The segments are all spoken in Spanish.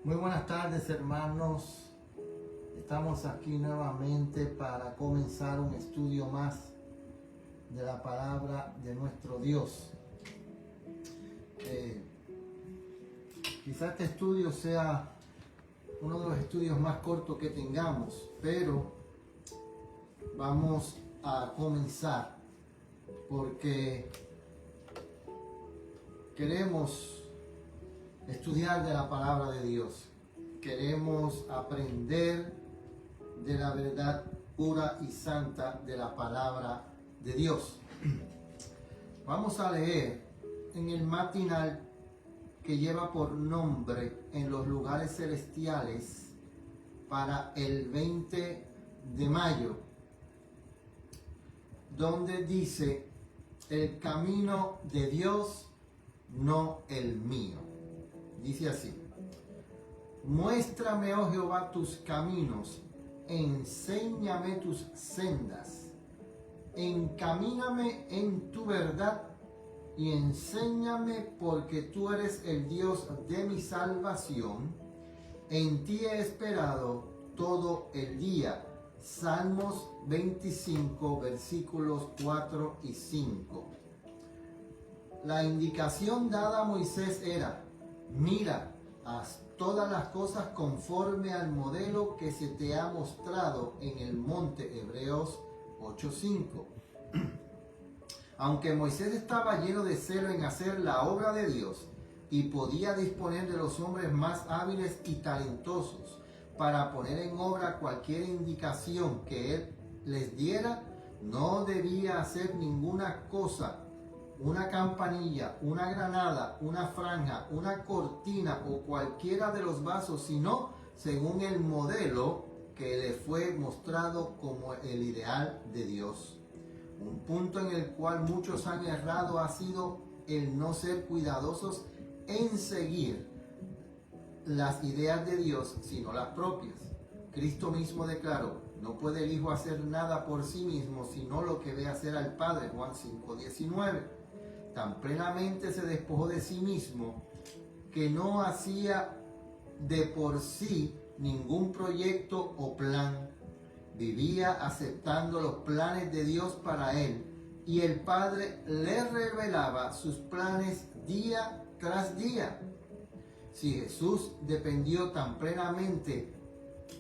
Muy buenas tardes, hermanos. Estamos aquí nuevamente para comenzar un estudio más de la palabra de nuestro Dios. Quizás este estudio sea uno de los estudios más cortos que tengamos, pero vamos a comenzar porque queremos estudiar de la palabra de Dios. Queremos aprender de la verdad pura y santa de la palabra de Dios. Vamos a leer en el matinal que lleva por nombre En los lugares celestiales para el 20 de mayo, donde dice: el camino de Dios, no el mío. Dice así: muéstrame, oh Jehová, tus caminos, enséñame tus sendas, encamíname en tu verdad y enséñame, porque tú eres el Dios de mi salvación. En ti he esperado todo el día. Salmos 25, versículos 4 y 5. La indicación dada a Moisés era: mira, haz todas las cosas conforme al modelo que se te ha mostrado en el monte. Hebreos 8:5. Aunque Moisés estaba lleno de celo en hacer la obra de Dios y podía disponer de los hombres más hábiles y talentosos para poner en obra cualquier indicación que él les diera, no debía hacer ninguna cosa, una campanilla, una granada, una franja, una cortina o cualquiera de los vasos, sino según el modelo que le fue mostrado como el ideal de Dios. Un punto en el cual muchos han errado ha sido el no ser cuidadosos en seguir las ideas de Dios, sino las propias. Cristo mismo declaró: no puede el Hijo hacer nada por sí mismo, sino lo que ve hacer al Padre. Juan 5:19. Tan plenamente se despojó de sí mismo que no hacía de por sí ningún proyecto o plan. Vivía aceptando los planes de Dios para él, y el Padre le revelaba sus planes día tras día. Si Jesús dependió tan plenamente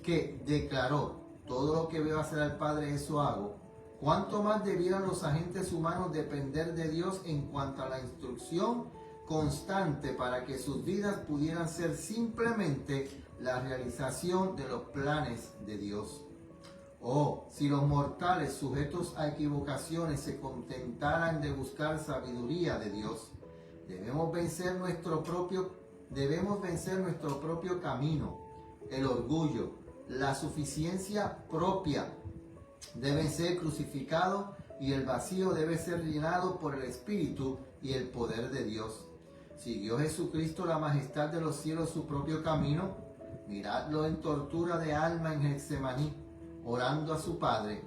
que declaró: todo lo que veo hacer al Padre, eso hago, ¿cuánto más debieran los agentes humanos depender de Dios en cuanto a la instrucción constante para que sus vidas pudieran ser simplemente la realización de los planes de Dios? Oh, si los mortales sujetos a equivocaciones se contentaran de buscar sabiduría de Dios. Debemos vencer nuestro propio camino, el orgullo, la suficiencia propia deben ser crucificados y el vacío debe ser llenado por el Espíritu y el poder de Dios. ¿Siguió Jesucristo, la majestad de los cielos, su propio camino? Miradlo en tortura de alma en Getsemaní, orando a su Padre.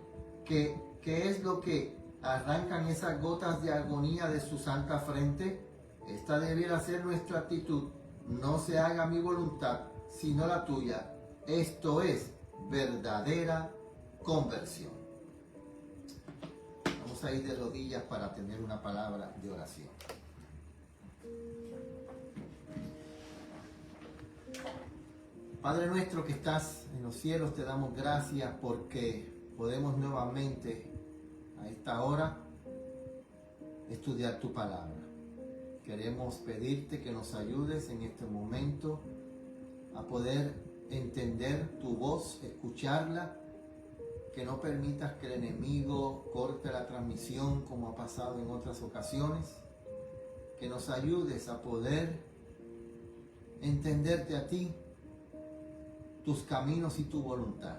¿Qué es lo que arrancan esas gotas de agonía de su santa frente? Esta debiera ser nuestra actitud: no se haga mi voluntad, sino la tuya. Esto es verdadera conversión. Vamos a ir de rodillas para tener una palabra de oración. Padre nuestro que estás en los cielos, te damos gracias porque podemos nuevamente a esta hora estudiar tu palabra. Queremos pedirte que nos ayudes en este momento a poder entender tu voz, escucharla, que no permitas que el enemigo corte la transmisión como ha pasado en otras ocasiones, que nos ayudes a poder entenderte a ti, tus caminos y tu voluntad.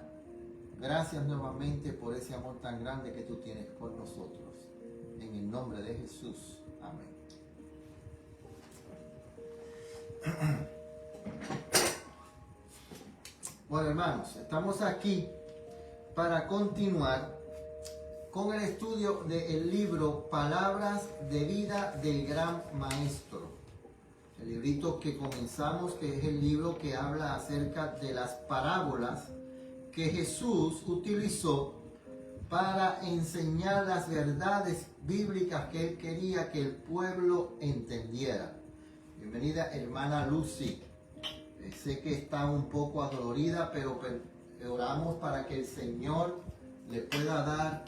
Gracias nuevamente por ese amor tan grande que tú tienes por nosotros. En el nombre de Jesús. Amén. Bueno, hermanos, estamos aquí para continuar con el estudio del libro Palabras de Vida del Gran Maestro. el librito que comenzamos, que es el libro que habla acerca de las parábolas que Jesús utilizó para enseñar las verdades bíblicas que él quería que el pueblo entendiera. Bienvenida, hermana Lucy. Sé que está un poco adolorida, pero oramos para que el Señor le pueda dar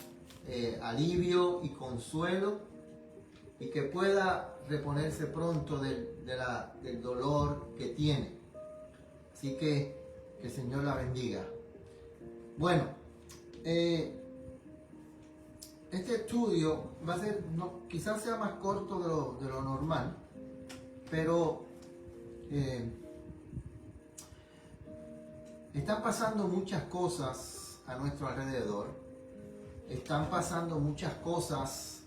alivio y consuelo y que pueda reponerse pronto del dolor que tiene. Así que el Señor la bendiga. Bueno, este estudio va a ser, quizás sea más corto de lo normal, pero están pasando muchas cosas a nuestro alrededor. Están pasando muchas cosas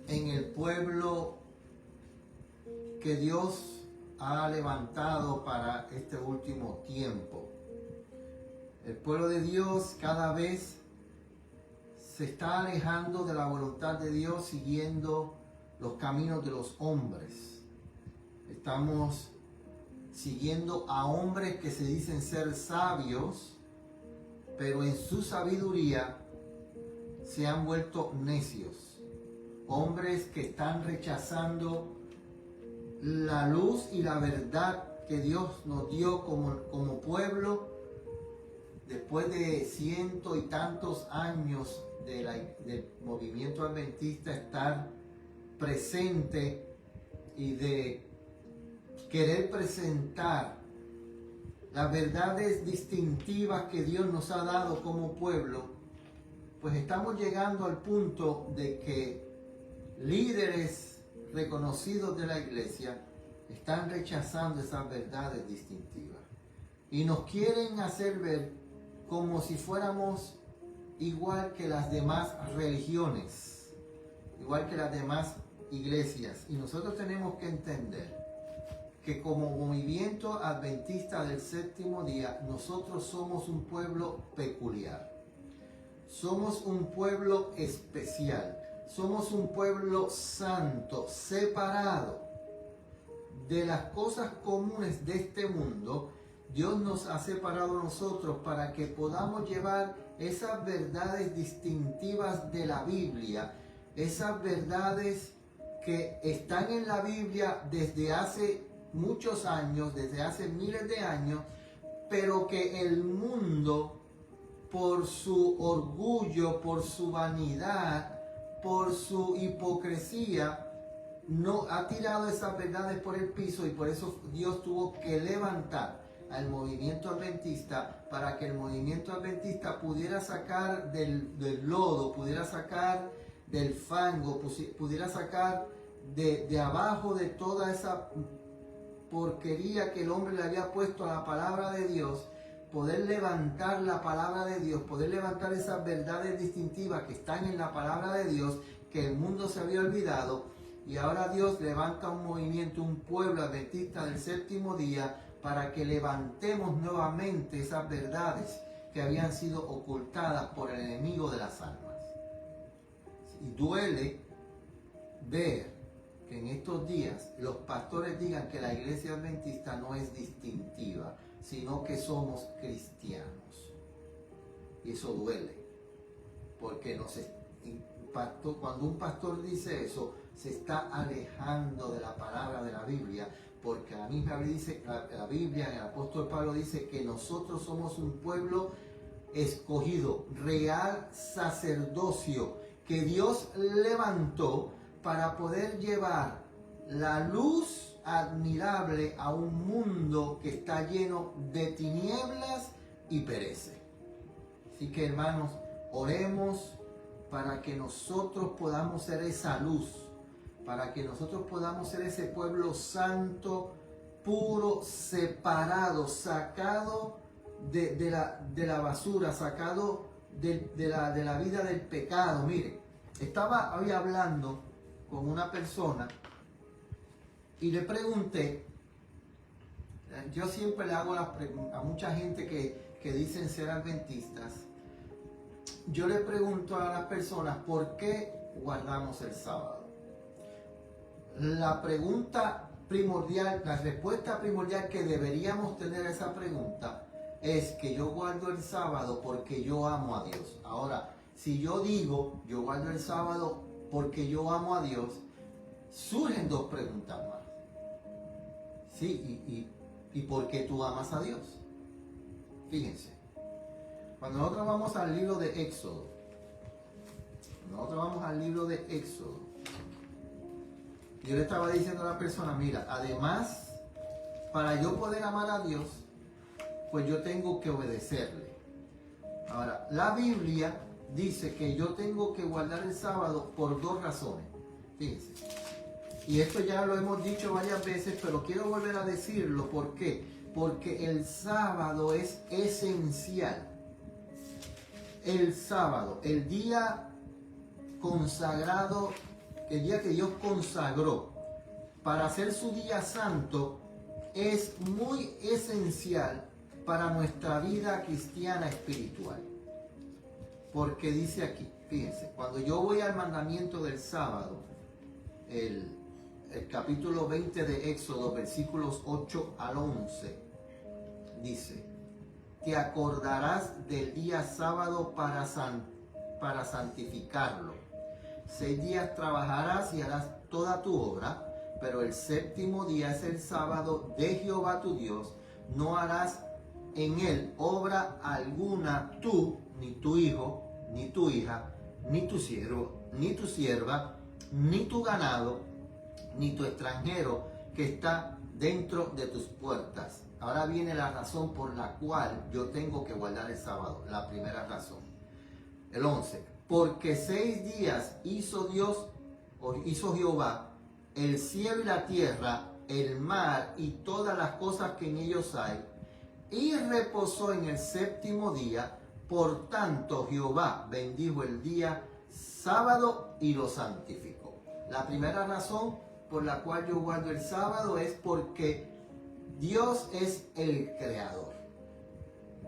en el pueblo que Dios ha levantado para este último tiempo. El pueblo de Dios cada vez se está alejando de la voluntad de Dios, siguiendo los caminos de los hombres. Estamos siguiendo a hombres que se dicen ser sabios, pero en su sabiduría se han vuelto necios. Hombres que están rechazando la luz y la verdad que Dios nos dio como pueblo después de cientos y tantos años del movimiento adventista estar presente y de querer presentar las verdades distintivas que Dios nos ha dado como pueblo. Pues estamos llegando al punto de que líderes reconocidos de la iglesia están rechazando esas verdades distintivas y nos quieren hacer ver como si fuéramos igual que las demás religiones, igual que las demás iglesias. Y nosotros tenemos que entender que como movimiento adventista del séptimo día, nosotros somos un pueblo peculiar. Somos un pueblo especial. Somos un pueblo santo, separado de las cosas comunes de este mundo. Dios nos ha separado a nosotros para que podamos llevar esas verdades distintivas de la Biblia, esas verdades que están en la Biblia desde hace muchos años, desde hace miles de años, pero que el mundo, por su orgullo, por su vanidad, por su hipocresía, no ha tirado esas verdades por el piso, y por eso Dios tuvo que levantar al movimiento adventista para que el movimiento adventista pudiera sacar del lodo, pudiera sacar del fango, pudiera sacar de abajo de toda esa porquería que el hombre le había puesto a la palabra de Dios, poder levantar la palabra de Dios, poder levantar esas verdades distintivas que están en la palabra de Dios, que el mundo se había olvidado. Y ahora Dios levanta un movimiento, un pueblo adventista del séptimo día, para que levantemos nuevamente esas verdades que habían sido ocultadas por el enemigo de las almas. Y duele ver que en estos días los pastores digan que la iglesia adventista no es distintiva, sino que somos cristianos. Y eso duele, porque cuando un pastor dice eso, se está alejando de la palabra de la Biblia, porque la misma dice, la Biblia, el apóstol Pablo dice que nosotros somos un pueblo escogido, real sacerdocio, que Dios levantó para poder llevar la luz admirable a un mundo que está lleno de tinieblas y perece. Así que, hermanos, oremos para que nosotros podamos ser esa luz, para que nosotros podamos ser ese pueblo santo, puro, separado, sacado de la basura, sacado de la vida del pecado. Mire, estaba hoy hablando con una persona y le pregunté, yo siempre le hago las preguntas a mucha gente que dicen ser adventistas. Yo le pregunto a las personas, ¿por qué guardamos el sábado? La pregunta primordial, la respuesta primordial que deberíamos tener a esa pregunta es que yo guardo el sábado porque yo amo a Dios. Ahora, si yo digo yo guardo el sábado porque yo amo a Dios, surgen dos preguntas más. Sí, ¿y por qué tú amas a Dios? Fíjense, cuando nosotros vamos al libro de Éxodo, yo le estaba diciendo a la persona, mira, además, para yo poder amar a Dios, pues yo tengo que obedecerle. Ahora, la Biblia dice que yo tengo que guardar el sábado por dos razones. Fíjense. Y esto ya lo hemos dicho varias veces, pero quiero volver a decirlo. ¿Por qué? Porque el sábado es esencial. El sábado, el día consagrado, el día que Dios consagró para hacer su día santo, es muy esencial para nuestra vida cristiana espiritual. Porque dice aquí, fíjense, cuando yo voy al mandamiento del sábado, el capítulo 20 de Éxodo, versículos 8 al 11, dice: te acordarás del día sábado para santificarlo. 6 días trabajarás y harás toda tu obra, pero el séptimo día es el sábado de Jehová tu Dios. No harás en él obra alguna, tú, ni tu hijo, ni tu hija, ni tu siervo, ni tu sierva, ni tu ganado, ni tu extranjero que está dentro de tus puertas. Ahora viene la razón por la cual yo tengo que guardar el sábado. La primera razón. El 11. Porque 6 días hizo Jehová el cielo y la tierra, el mar y todas las cosas que en ellos hay, y reposó en el séptimo día. Por tanto, Jehová bendijo el día sábado y lo santificó. La primera razón por la cual yo guardo el sábado es porque Dios es el creador.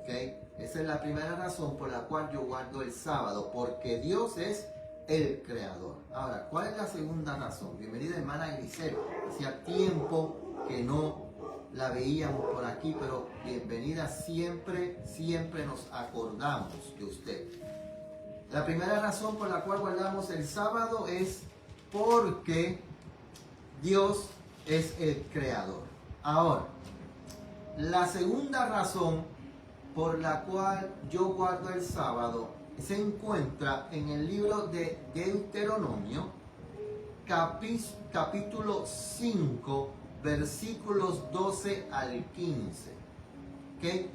¿Okay? Esa es la primera razón por la cual yo guardo el sábado, porque Dios es el creador. Ahora, ¿cuál es la segunda razón? Bienvenida hermana Eliseo. Hacía tiempo que no la veíamos por aquí, pero bienvenida, siempre nos acordamos de usted. La primera razón por la cual guardamos el sábado es porque Dios es el creador. Ahora, la segunda razón por la cual yo guardo el sábado se encuentra en el libro de Deuteronomio, capítulo 5, versículos 12 al 15. ¿Okay?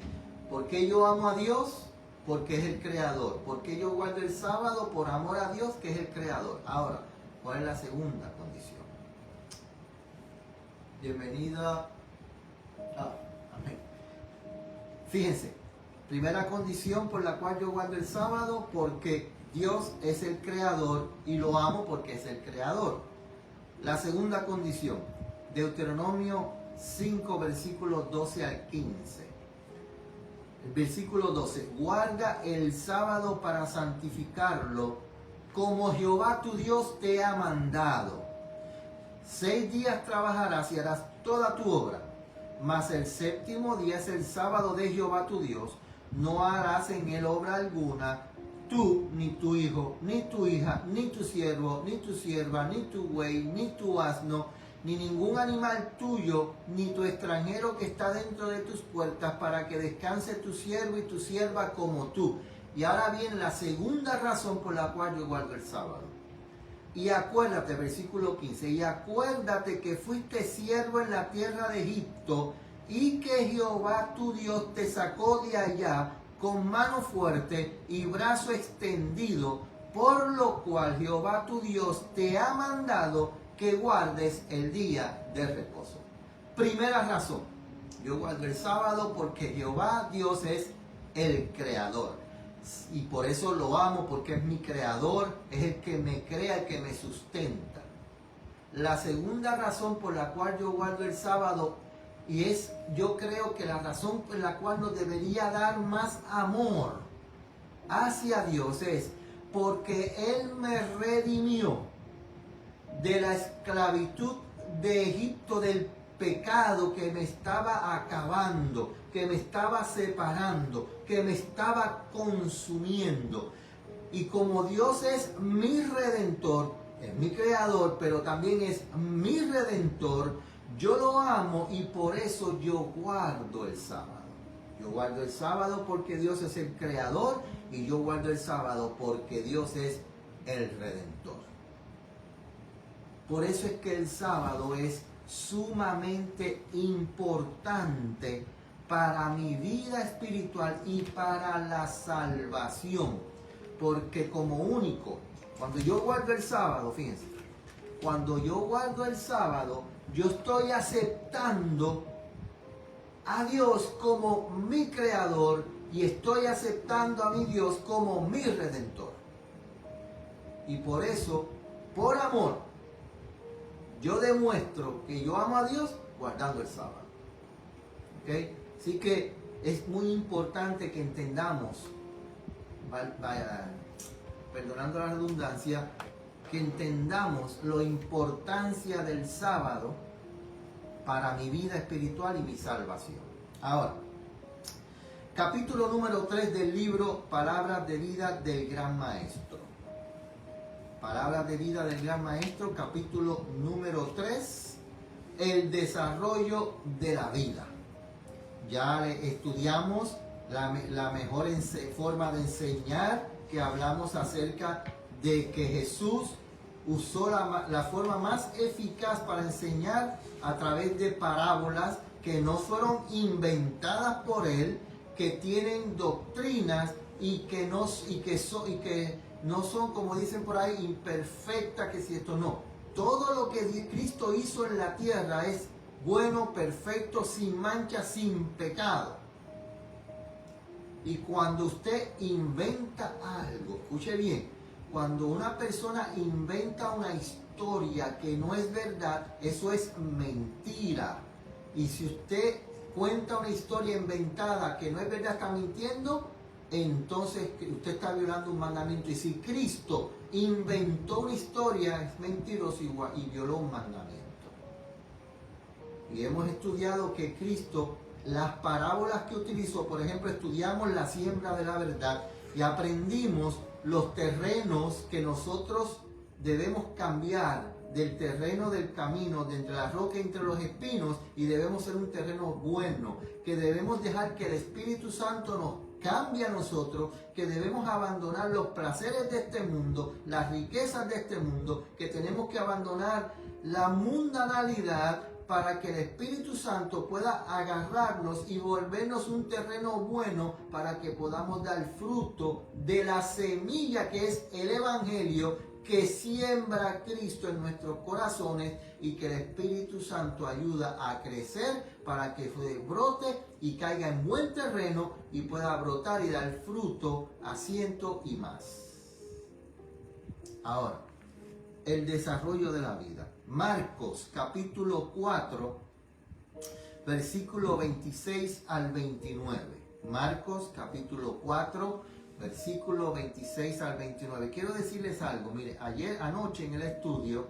¿Por qué yo amo a Dios? Porque es el creador. ¿Por qué yo guardo el sábado? Por amor a Dios, que es el creador. Ahora, ¿cuál es la segunda condición? Bienvenida. Amén. Fíjense, primera condición por la cual yo guardo el sábado, porque Dios es el creador y lo amo porque es el creador. La segunda condición, Deuteronomio 5, versículos 12 al 15. El versículo 12, guarda el sábado para santificarlo, como Jehová tu Dios te ha mandado. 6 días trabajarás y harás toda tu obra, mas el séptimo día es el sábado de Jehová tu Dios. No harás en él obra alguna, tú, ni tu hijo, ni tu hija, ni tu siervo, ni tu sierva, ni tu buey, ni tu asno, ni ningún animal tuyo, ni tu extranjero que está dentro de tus puertas, para que descanse tu siervo y tu sierva como tú. Y ahora viene la segunda razón por la cual yo guardo el sábado. Y acuérdate, versículo 15, y acuérdate que fuiste siervo en la tierra de Egipto, y que Jehová tu Dios te sacó de allá con mano fuerte y brazo extendido, por lo cual Jehová tu Dios te ha mandado que guardes el día de reposo. Primera razón, yo guardo el sábado porque Jehová Dios es el creador. Y por eso lo amo, porque es mi creador, es el que me crea, el que me sustenta. La segunda razón por la cual yo guardo el sábado, y es, yo creo que la razón por la cual nos debería dar más amor hacia Dios, es porque Él me redimió de la esclavitud de Egipto, del pecado que me estaba acabando, que me estaba separando, que me estaba consumiendo. Y como Dios es mi redentor, es mi creador, pero también es mi redentor, yo lo amo y por eso yo guardo el sábado. Yo guardo el sábado porque Dios es el creador y yo guardo el sábado porque Dios es el redentor. Por eso es que el sábado es sumamente importante para mi vida espiritual y para la salvación. Porque como único, cuando yo guardo el sábado, fíjense, cuando yo guardo el sábado, yo estoy aceptando a Dios como mi creador y estoy aceptando a mi Dios como mi redentor. Y por eso, por amor, yo demuestro que yo amo a Dios guardando el sábado. ¿Ok? Así que es muy importante que entendamos, perdonando la redundancia, que entendamos la importancia del sábado para mi vida espiritual y mi salvación. Ahora, capítulo número 3 del libro Palabras de Vida del Gran Maestro. Palabras de Vida del Gran Maestro, capítulo número 3, el desarrollo de la vida. Ya estudiamos la mejor forma de enseñar, que hablamos acerca de que Jesús usó la forma más eficaz para enseñar a través de parábolas que no fueron inventadas por él, que tienen doctrinas y que no son, como dicen por ahí, imperfectas, que si esto no. Todo lo que Cristo hizo en la tierra es bueno, perfecto, sin mancha, sin pecado. Y cuando usted inventa algo, escuche bien, cuando una persona inventa una historia que no es verdad, eso es mentira. Y si usted cuenta una historia inventada que no es verdad, está mintiendo, entonces usted está violando un mandamiento. Y si Cristo inventó una historia, es mentiroso y violó un mandamiento. Y hemos estudiado que Cristo, las parábolas que utilizó, por ejemplo, estudiamos la siembra de la verdad y aprendimos los terrenos que nosotros debemos cambiar del terreno del camino, de entre la roca y entre los espinos, y debemos ser un terreno bueno, que debemos dejar que el Espíritu Santo nos cambie a nosotros, que debemos abandonar los placeres de este mundo, las riquezas de este mundo, que tenemos que abandonar la mundanalidad para que el Espíritu Santo pueda agarrarnos y volvernos un terreno bueno para que podamos dar fruto de la semilla que es el Evangelio que siembra Cristo en nuestros corazones, y que el Espíritu Santo ayuda a crecer para que brote y caiga en buen terreno y pueda brotar y dar fruto a 100 y más. Ahora, el desarrollo de la vida. Marcos capítulo 4, versículo 26 al 29. Marcos capítulo 4, versículo 26 al 29. Quiero decirles algo. Mire, anoche en el estudio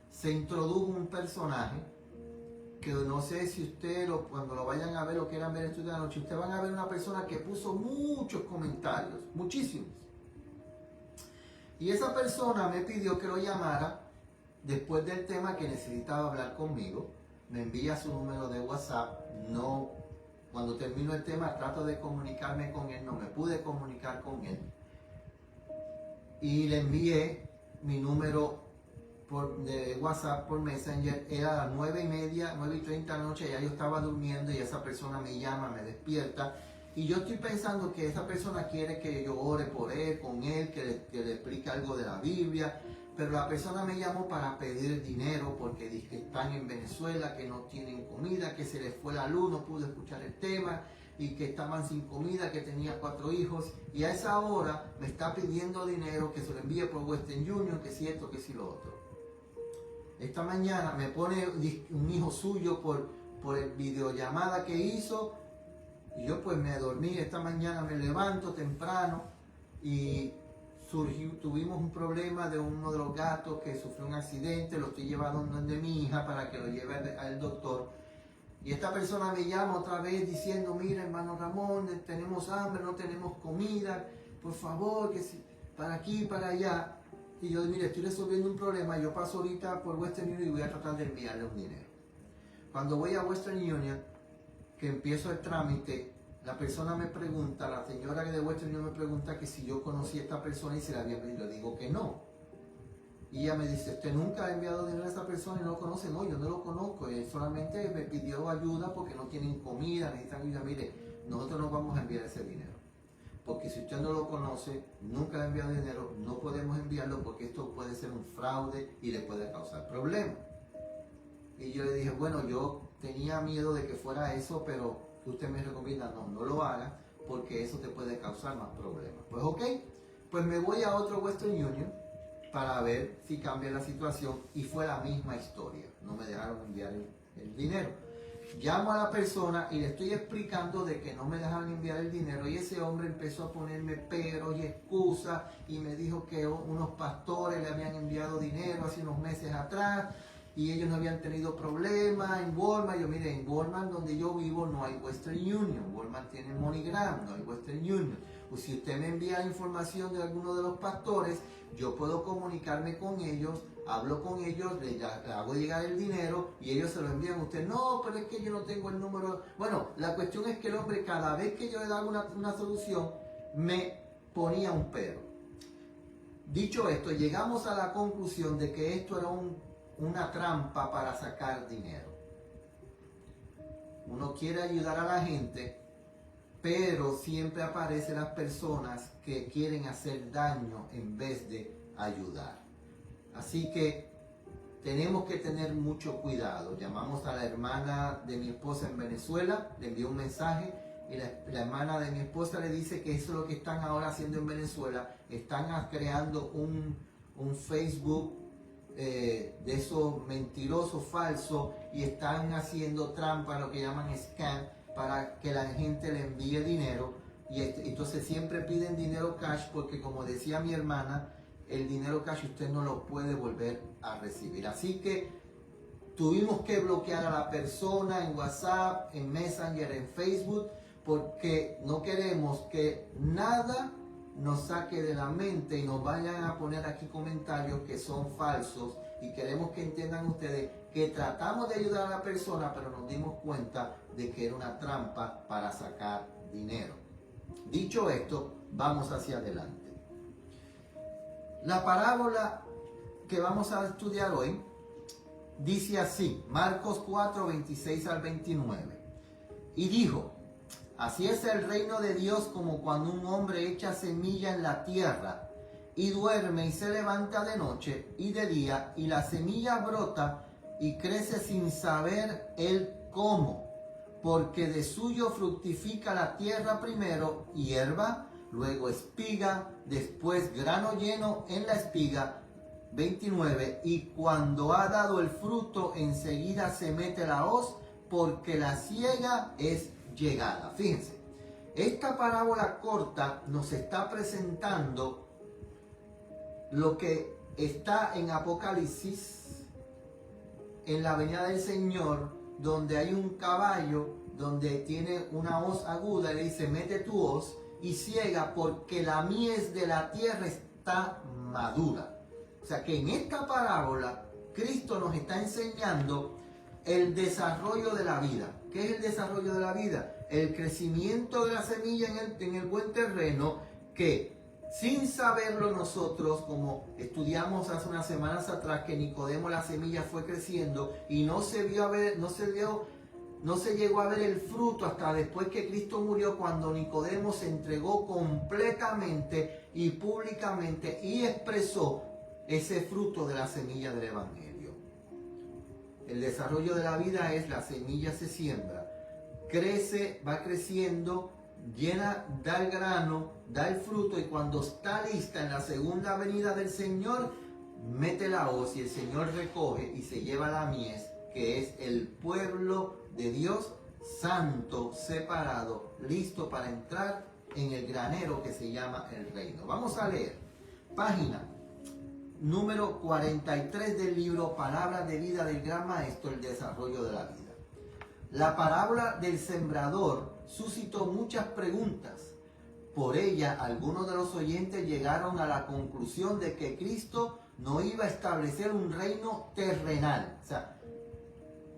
se introdujo un personaje que no sé si ustedes cuando lo vayan a ver o quieran ver el estudio de anoche, ustedes van a ver una persona que puso muchos comentarios, muchísimos. Y esa persona me pidió que lo llamara después del tema, que necesitaba hablar conmigo. Me envía su número de WhatsApp. No, cuando termino el tema trato de comunicarme con él. No me pude comunicar con él. Y le envié mi número de WhatsApp por Messenger. Era a las 9:30, 9:30 de la noche. Ya yo estaba durmiendo y esa persona me llama, me despierta. Y yo estoy pensando que esa persona quiere que yo ore por él, con él, que le explique algo de la Biblia. Pero la persona me llamó para pedir dinero porque dice que están en Venezuela, que no tienen comida, que se les fue la luz, no pude escuchar el tema, y que estaban sin comida, que tenía 4 hijos. Y a esa hora me está pidiendo dinero, que se lo envíe por Western Union, que si esto, que si lo otro. Esta mañana me pone un hijo suyo por el videollamada que hizo. Y yo pues me dormí. Esta mañana me levanto temprano y tuvimos un problema de uno de los gatos que sufrió un accidente, lo estoy llevando donde mi hija para que lo lleve al doctor. Y esta persona me llama otra vez diciendo, mira hermano Ramón, tenemos hambre, no tenemos comida, por favor, que si, para aquí, para allá. Y yo, mire, estoy resolviendo un problema, yo paso ahorita por Western Union y voy a tratar de enviarle un dinero. Cuando voy a Western Union, que empiezo el trámite, la persona me pregunta, la señora de Western Union me pregunta que si yo conocía a esta persona y se la había pedido. Le digo que no. Y ella me dice, ¿usted nunca ha enviado dinero a esa persona y no lo conoce? No, yo no lo conozco. Él solamente me pidió ayuda porque no tienen comida, necesitan ayuda. Mire, nosotros no vamos a enviar ese dinero. Porque si usted no lo conoce, nunca le ha enviado dinero, no podemos enviarlo porque esto puede ser un fraude y le puede causar problemas. Y yo le dije, bueno, yo tenía miedo de que fuera eso, pero usted me recomienda, no lo haga porque eso te puede causar más problemas. Pues ok, pues me voy a otro Western Union para ver si cambia la situación y fue la misma historia. No me dejaron enviar el dinero. Llamo a la persona y le estoy explicando de que no me dejaron enviar el dinero y ese hombre empezó a ponerme peros y excusas y me dijo que unos pastores le habían enviado dinero hace unos meses atrás y ellos no habían tenido problemas en Walmart. Yo, mire, en Walmart donde yo vivo no hay Western Union. Walmart tiene MoneyGram, no hay Western Union. Pues si usted me envía información de alguno de los pastores, yo puedo comunicarme con ellos, hablo con ellos, le hago llegar el dinero y ellos se lo envían a usted. No, pero es que yo no tengo el número. Bueno, la cuestión es que el hombre, cada vez que yo le daba una solución, me ponía un pero. Dicho esto, llegamos a la conclusión de que esto era una trampa para sacar dinero. Uno quiere ayudar a la gente, pero siempre aparecen las personas que quieren hacer daño en vez de ayudar. Así que tenemos que tener mucho cuidado. Llamamos a la hermana de mi esposa en Venezuela, le envió un mensaje y la hermana de mi esposa le dice que eso es lo que están ahora haciendo en Venezuela. Están creando un Facebook de esos mentirosos, falsos, y están haciendo trampa, lo que llaman scam, para que la gente le envíe dinero. Y entonces siempre piden dinero cash porque, como decía mi hermana, el dinero cash usted no lo puede volver a recibir. Así que tuvimos que bloquear a la persona en WhatsApp, en Messenger, en Facebook, porque no queremos que nada nos saque de la mente y nos vayan a poner aquí comentarios que son falsos, y queremos que entiendan ustedes que tratamos de ayudar a la persona, pero nos dimos cuenta de que era una trampa para sacar dinero. Dicho esto, vamos hacia adelante. La parábola que vamos a estudiar hoy dice así, Marcos 4, 26 al 29. Y dijo, así es el reino de Dios como cuando un hombre echa semilla en la tierra y duerme y se levanta de noche y de día y la semilla brota y crece sin saber él cómo, porque de suyo fructifica la tierra primero hierba, luego espiga, después grano lleno en la espiga. 29. Y cuando ha dado el fruto, enseguida se mete la hoz, porque la siega es llegada. Fíjense, esta parábola corta nos está presentando lo que está en Apocalipsis, en la venida del Señor, donde hay un caballo, donde tiene una hoz aguda, y le dice, mete tu hoz y ciega, porque la mies de la tierra está madura. O sea que en esta parábola, Cristo nos está enseñando el desarrollo de la vida. ¿Qué es el desarrollo de la vida? El crecimiento de la semilla en el buen terreno, que sin saberlo nosotros, como estudiamos hace unas semanas atrás, que Nicodemo, la semilla fue creciendo y no se llegó a ver el fruto hasta después que Cristo murió, cuando Nicodemo se entregó completamente y públicamente y expresó ese fruto de la semilla del Evangelio. El desarrollo de la vida es: la semilla se siembra, crece, va creciendo, llena, da el grano, da el fruto, y cuando está lista en la segunda venida del Señor, mete la hoz y el Señor recoge y se lleva la mies, que es el pueblo de Dios, santo, separado, listo para entrar en el granero que se llama el reino. Vamos a leer Página número 43 del libro Palabras de Vida del Gran Maestro, el desarrollo de la vida. La parábola del sembrador suscitó muchas preguntas. Por ella, algunos de los oyentes llegaron a la conclusión de que Cristo no iba a establecer un reino terrenal. O sea,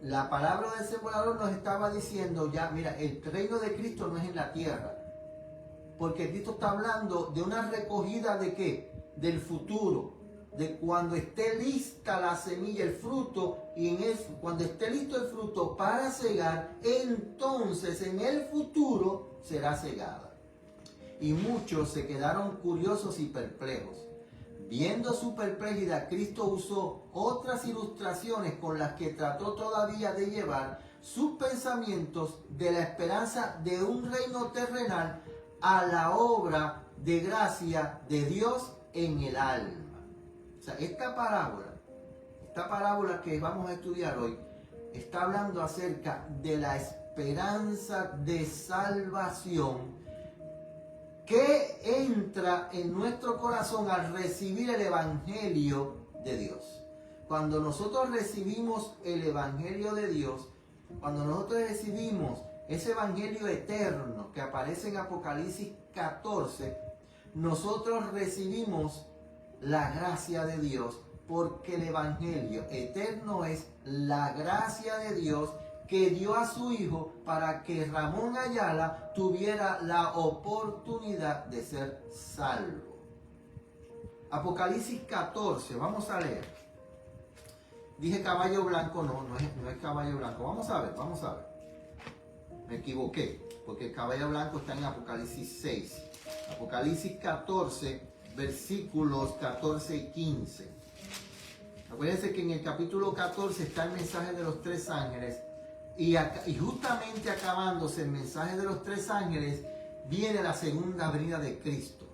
la palabra del sembrador nos estaba diciendo ya, mira, el reino de Cristo no es en la tierra. Porque Cristo está hablando de una recogida de ¿qué? Del futuro. De cuando esté lista la semilla, el fruto, y en eso, cuando esté listo el fruto para cegar, entonces en el futuro será cegada. Y muchos se quedaron curiosos y perplejos. Viendo su perplejidad, Cristo usó otras ilustraciones con las que trató todavía de llevar sus pensamientos de la esperanza de un reino terrenal a la obra de gracia de Dios en el alma. O sea, esta parábola que vamos a estudiar hoy, está hablando acerca de la esperanza de salvación que entra en nuestro corazón al recibir el Evangelio de Dios. Cuando nosotros recibimos el Evangelio de Dios, cuando nosotros recibimos ese Evangelio eterno que aparece en Apocalipsis 14, nosotros recibimos la gracia de Dios, porque el Evangelio eterno es la gracia de Dios que dio a su Hijo para que Ramón Ayala tuviera la oportunidad de ser salvo. Apocalipsis 14, vamos a leer. Dije caballo blanco, no es caballo blanco. Vamos a ver. Me equivoqué, porque el caballo blanco está en Apocalipsis 6. Apocalipsis 14, versículos 14 y 15. Acuérdense que en el capítulo 14 está el mensaje de los tres ángeles. Y justamente acabándose el mensaje de los tres ángeles, viene la segunda venida de Cristo.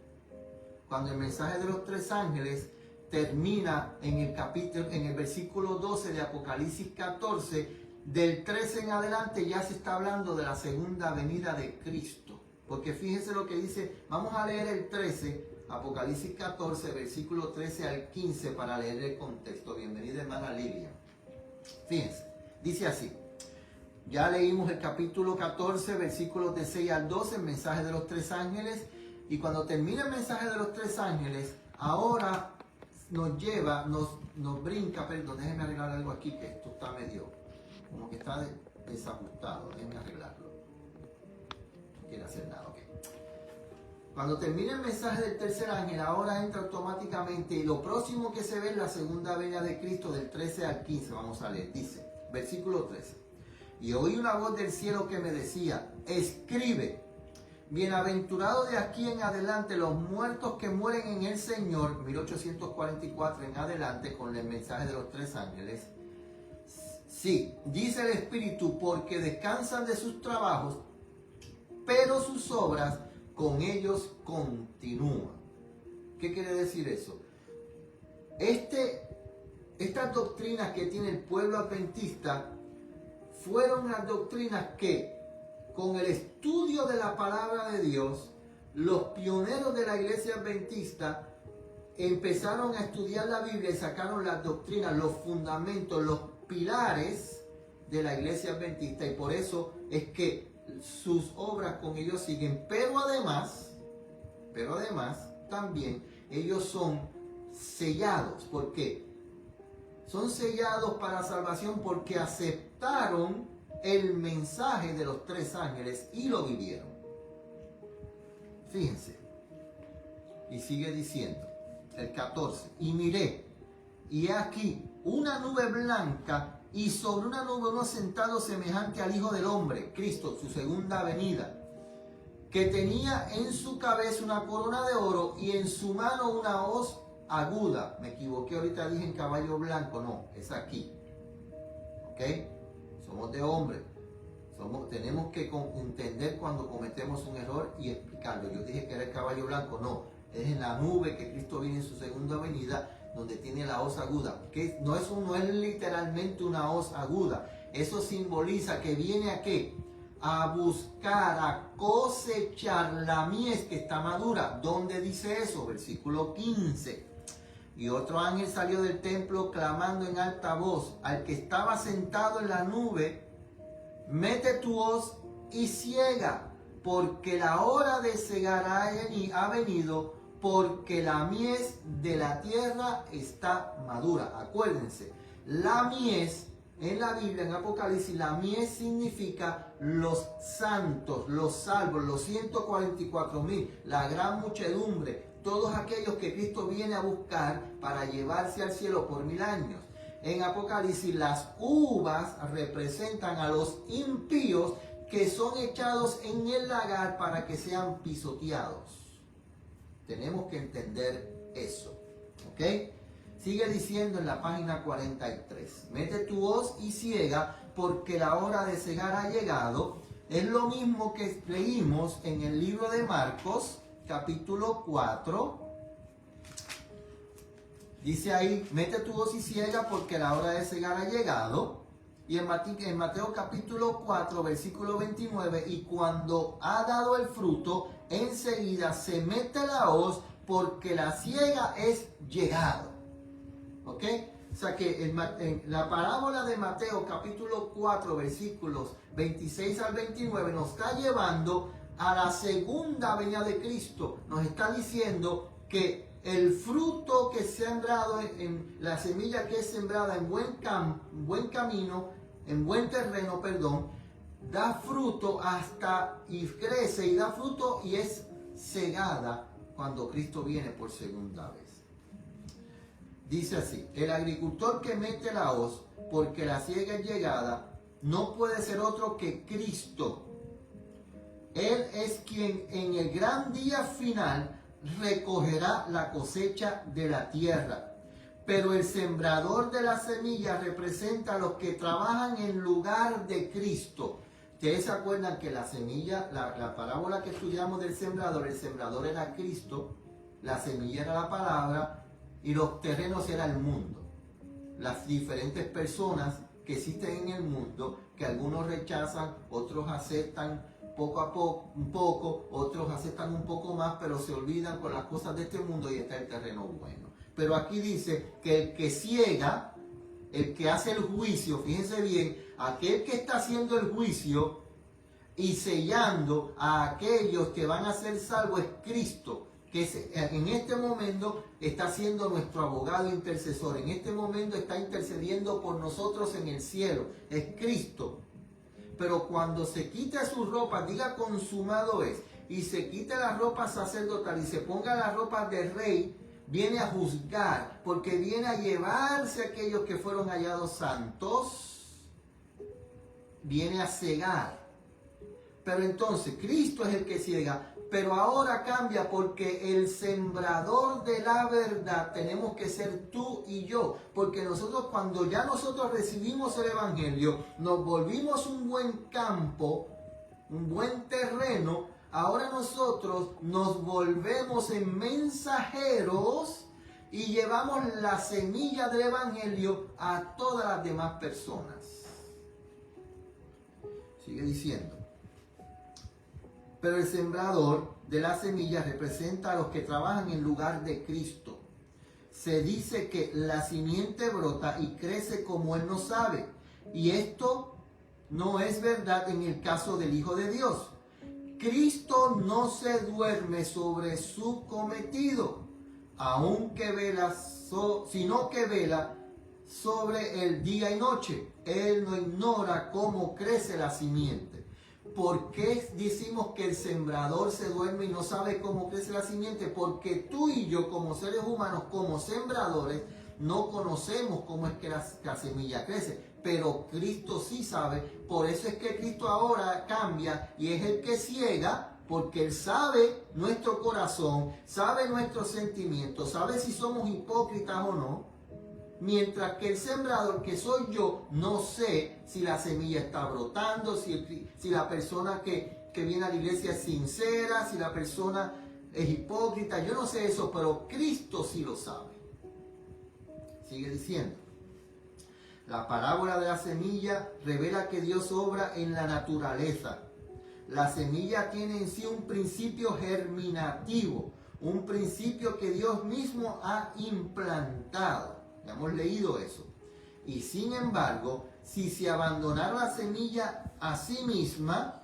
Cuando el mensaje de los tres ángeles termina en el versículo 12 de Apocalipsis 14, del 13 en adelante ya se está hablando de la segunda venida de Cristo. Porque fíjense lo que dice, vamos a leer el 13, Apocalipsis 14, versículo 13 al 15 para leer el contexto. Bienvenida hermana Lilia. Fíjense, dice así. Ya leímos el capítulo 14, versículos de 6 al 12, el mensaje de los tres ángeles. Y cuando termina el mensaje de los tres ángeles, ahora nos brinca, perdón, déjenme arreglar algo aquí, que esto está medio, como que está desajustado, déjenme arreglarlo. No quiere hacer nada, ok. Cuando termina el mensaje del tercer ángel, ahora entra automáticamente, y lo próximo que se ve es la segunda venida de Cristo, del 13 al 15, vamos a leer, dice, versículo 13. Y oí una voz del cielo que me decía, escribe, bienaventurado de aquí en adelante los muertos que mueren en el Señor, 1844 en adelante, con el mensaje de los tres ángeles. Sí, dice el Espíritu, porque descansan de sus trabajos, pero sus obras con ellos continúan. ¿Qué quiere decir eso? Estas doctrinas que tiene el pueblo adventista fueron las doctrinas que, con el estudio de la palabra de Dios, los pioneros de la iglesia adventista empezaron a estudiar la Biblia y sacaron las doctrinas, los fundamentos, los pilares de la iglesia adventista, y por eso es que sus obras con ellos siguen. Pero además también ellos son sellados. ¿Por qué? Son sellados para salvación porque aceptaron el mensaje de los tres ángeles y lo vivieron. Fíjense. Y sigue diciendo, el 14. Y miré, y he aquí una nube blanca, y sobre una nube uno sentado semejante al Hijo del Hombre, Cristo, su segunda venida, que tenía en su cabeza una corona de oro y en su mano una hoz aguda. Me equivoqué, ahorita dije en caballo blanco, no, es aquí. ¿Ok? Somos de hombre. Tenemos que entender cuando cometemos un error y explicarlo. Yo dije que era el caballo blanco, no. Es en la nube que Cristo viene en su segunda venida, donde tiene la hoz aguda. Que no es literalmente una hoz aguda. Eso simboliza que viene ¿a qué? a buscar, a cosechar la mies que está madura. ¿Dónde dice eso? Versículo 15. Y otro ángel salió del templo clamando en alta voz al que estaba sentado en la nube: mete tu hoz y ciega, porque la hora de cegar ha venido, porque la mies de la tierra está madura. Acuérdense, la mies en la Biblia, en Apocalipsis, la mies significa los santos, los salvos, los 144,000, la gran muchedumbre, todos aquellos que Cristo viene a buscar para llevarse al cielo por 1000 años. En Apocalipsis, las uvas representan a los impíos que son echados en el lagar para que sean pisoteados. Tenemos que entender eso, ¿ok? Sigue diciendo en la página 43, mete tu hoz y ciega, porque la hora de cegar ha llegado. Es lo mismo que leímos en el libro de Marcos, capítulo 4. Dice ahí, mete tu hoz y ciega, porque la hora de cegar ha llegado. Y en Mateo capítulo 4, versículo 29, y cuando ha dado el fruto, enseguida se mete la hoz, porque la siega es llegado. ¿Ok? O sea que en la parábola de Mateo capítulo 4 versículos 26 al 29 nos está llevando a la segunda venida de Cristo. Nos está diciendo que el fruto que es sembrado, en la semilla que es sembrada en buen camino, en buen terreno, da fruto y crece y da fruto y es cegada cuando Cristo viene por segunda vez. Dice así: el agricultor que mete la hoz, porque la siega es llegada, no puede ser otro que Cristo. Él es quien en el gran día final recogerá la cosecha de la tierra. Pero el sembrador de la semilla representa a los que trabajan en lugar de Cristo. Ustedes se acuerdan que la semilla, la parábola que estudiamos del sembrador, el sembrador era Cristo, la semilla era la palabra, y los terrenos era el mundo. Las diferentes personas que existen en el mundo, que algunos rechazan, otros aceptan poco a poco, un poco, otros aceptan un poco más, pero se olvidan con las cosas de este mundo y está el terreno bueno. Pero aquí dice que el que ciega, el que hace el juicio, fíjense bien, aquel que está haciendo el juicio y sellando a aquellos que van a ser salvos es Cristo, que en este momento está siendo nuestro abogado intercesor, en este momento está intercediendo por nosotros en el cielo, es Cristo. Pero cuando se quite su ropa, diga consumado es, y se quite la ropa sacerdotal y se ponga la ropa de rey, viene a juzgar, porque viene a llevarse a aquellos que fueron hallados santos, viene a cegar. Pero entonces Cristo es el que ciega. Pero ahora cambia, porque el sembrador de la verdad tenemos que ser tú y yo. Porque nosotros, cuando ya nosotros recibimos el Evangelio, nos volvimos un buen campo, un buen terreno. Ahora nosotros nos volvemos en mensajeros y llevamos la semilla del Evangelio a todas las demás personas. Sigue diciendo. Pero el sembrador de la semilla representa a los que trabajan en lugar de Cristo. Se dice que la simiente brota y crece como él no sabe. Y esto no es verdad en el caso del Hijo de Dios. Cristo no se duerme sobre su cometido, sino que vela sobre el día y noche. Él no ignora cómo crece la simiente. ¿Por qué decimos que el sembrador se duerme y no sabe cómo crece la simiente? Porque tú y yo, como seres humanos, como sembradores, no conocemos cómo es que la semilla crece. Pero Cristo sí sabe. Por eso es que Cristo ahora cambia y es el que ciega, porque Él sabe nuestro corazón, sabe nuestros sentimientos, sabe si somos hipócritas o no. Mientras que el sembrador, que soy yo, no sé si la semilla está brotando, si la persona que viene a la iglesia es sincera, si la persona es hipócrita. Yo no sé eso, pero Cristo sí lo sabe. Sigue diciendo. La parábola de la semilla revela que Dios obra en la naturaleza. La semilla tiene en sí un principio germinativo, un principio que Dios mismo ha implantado. Ya hemos leído eso. Y sin embargo, si se abandonara la semilla a sí misma,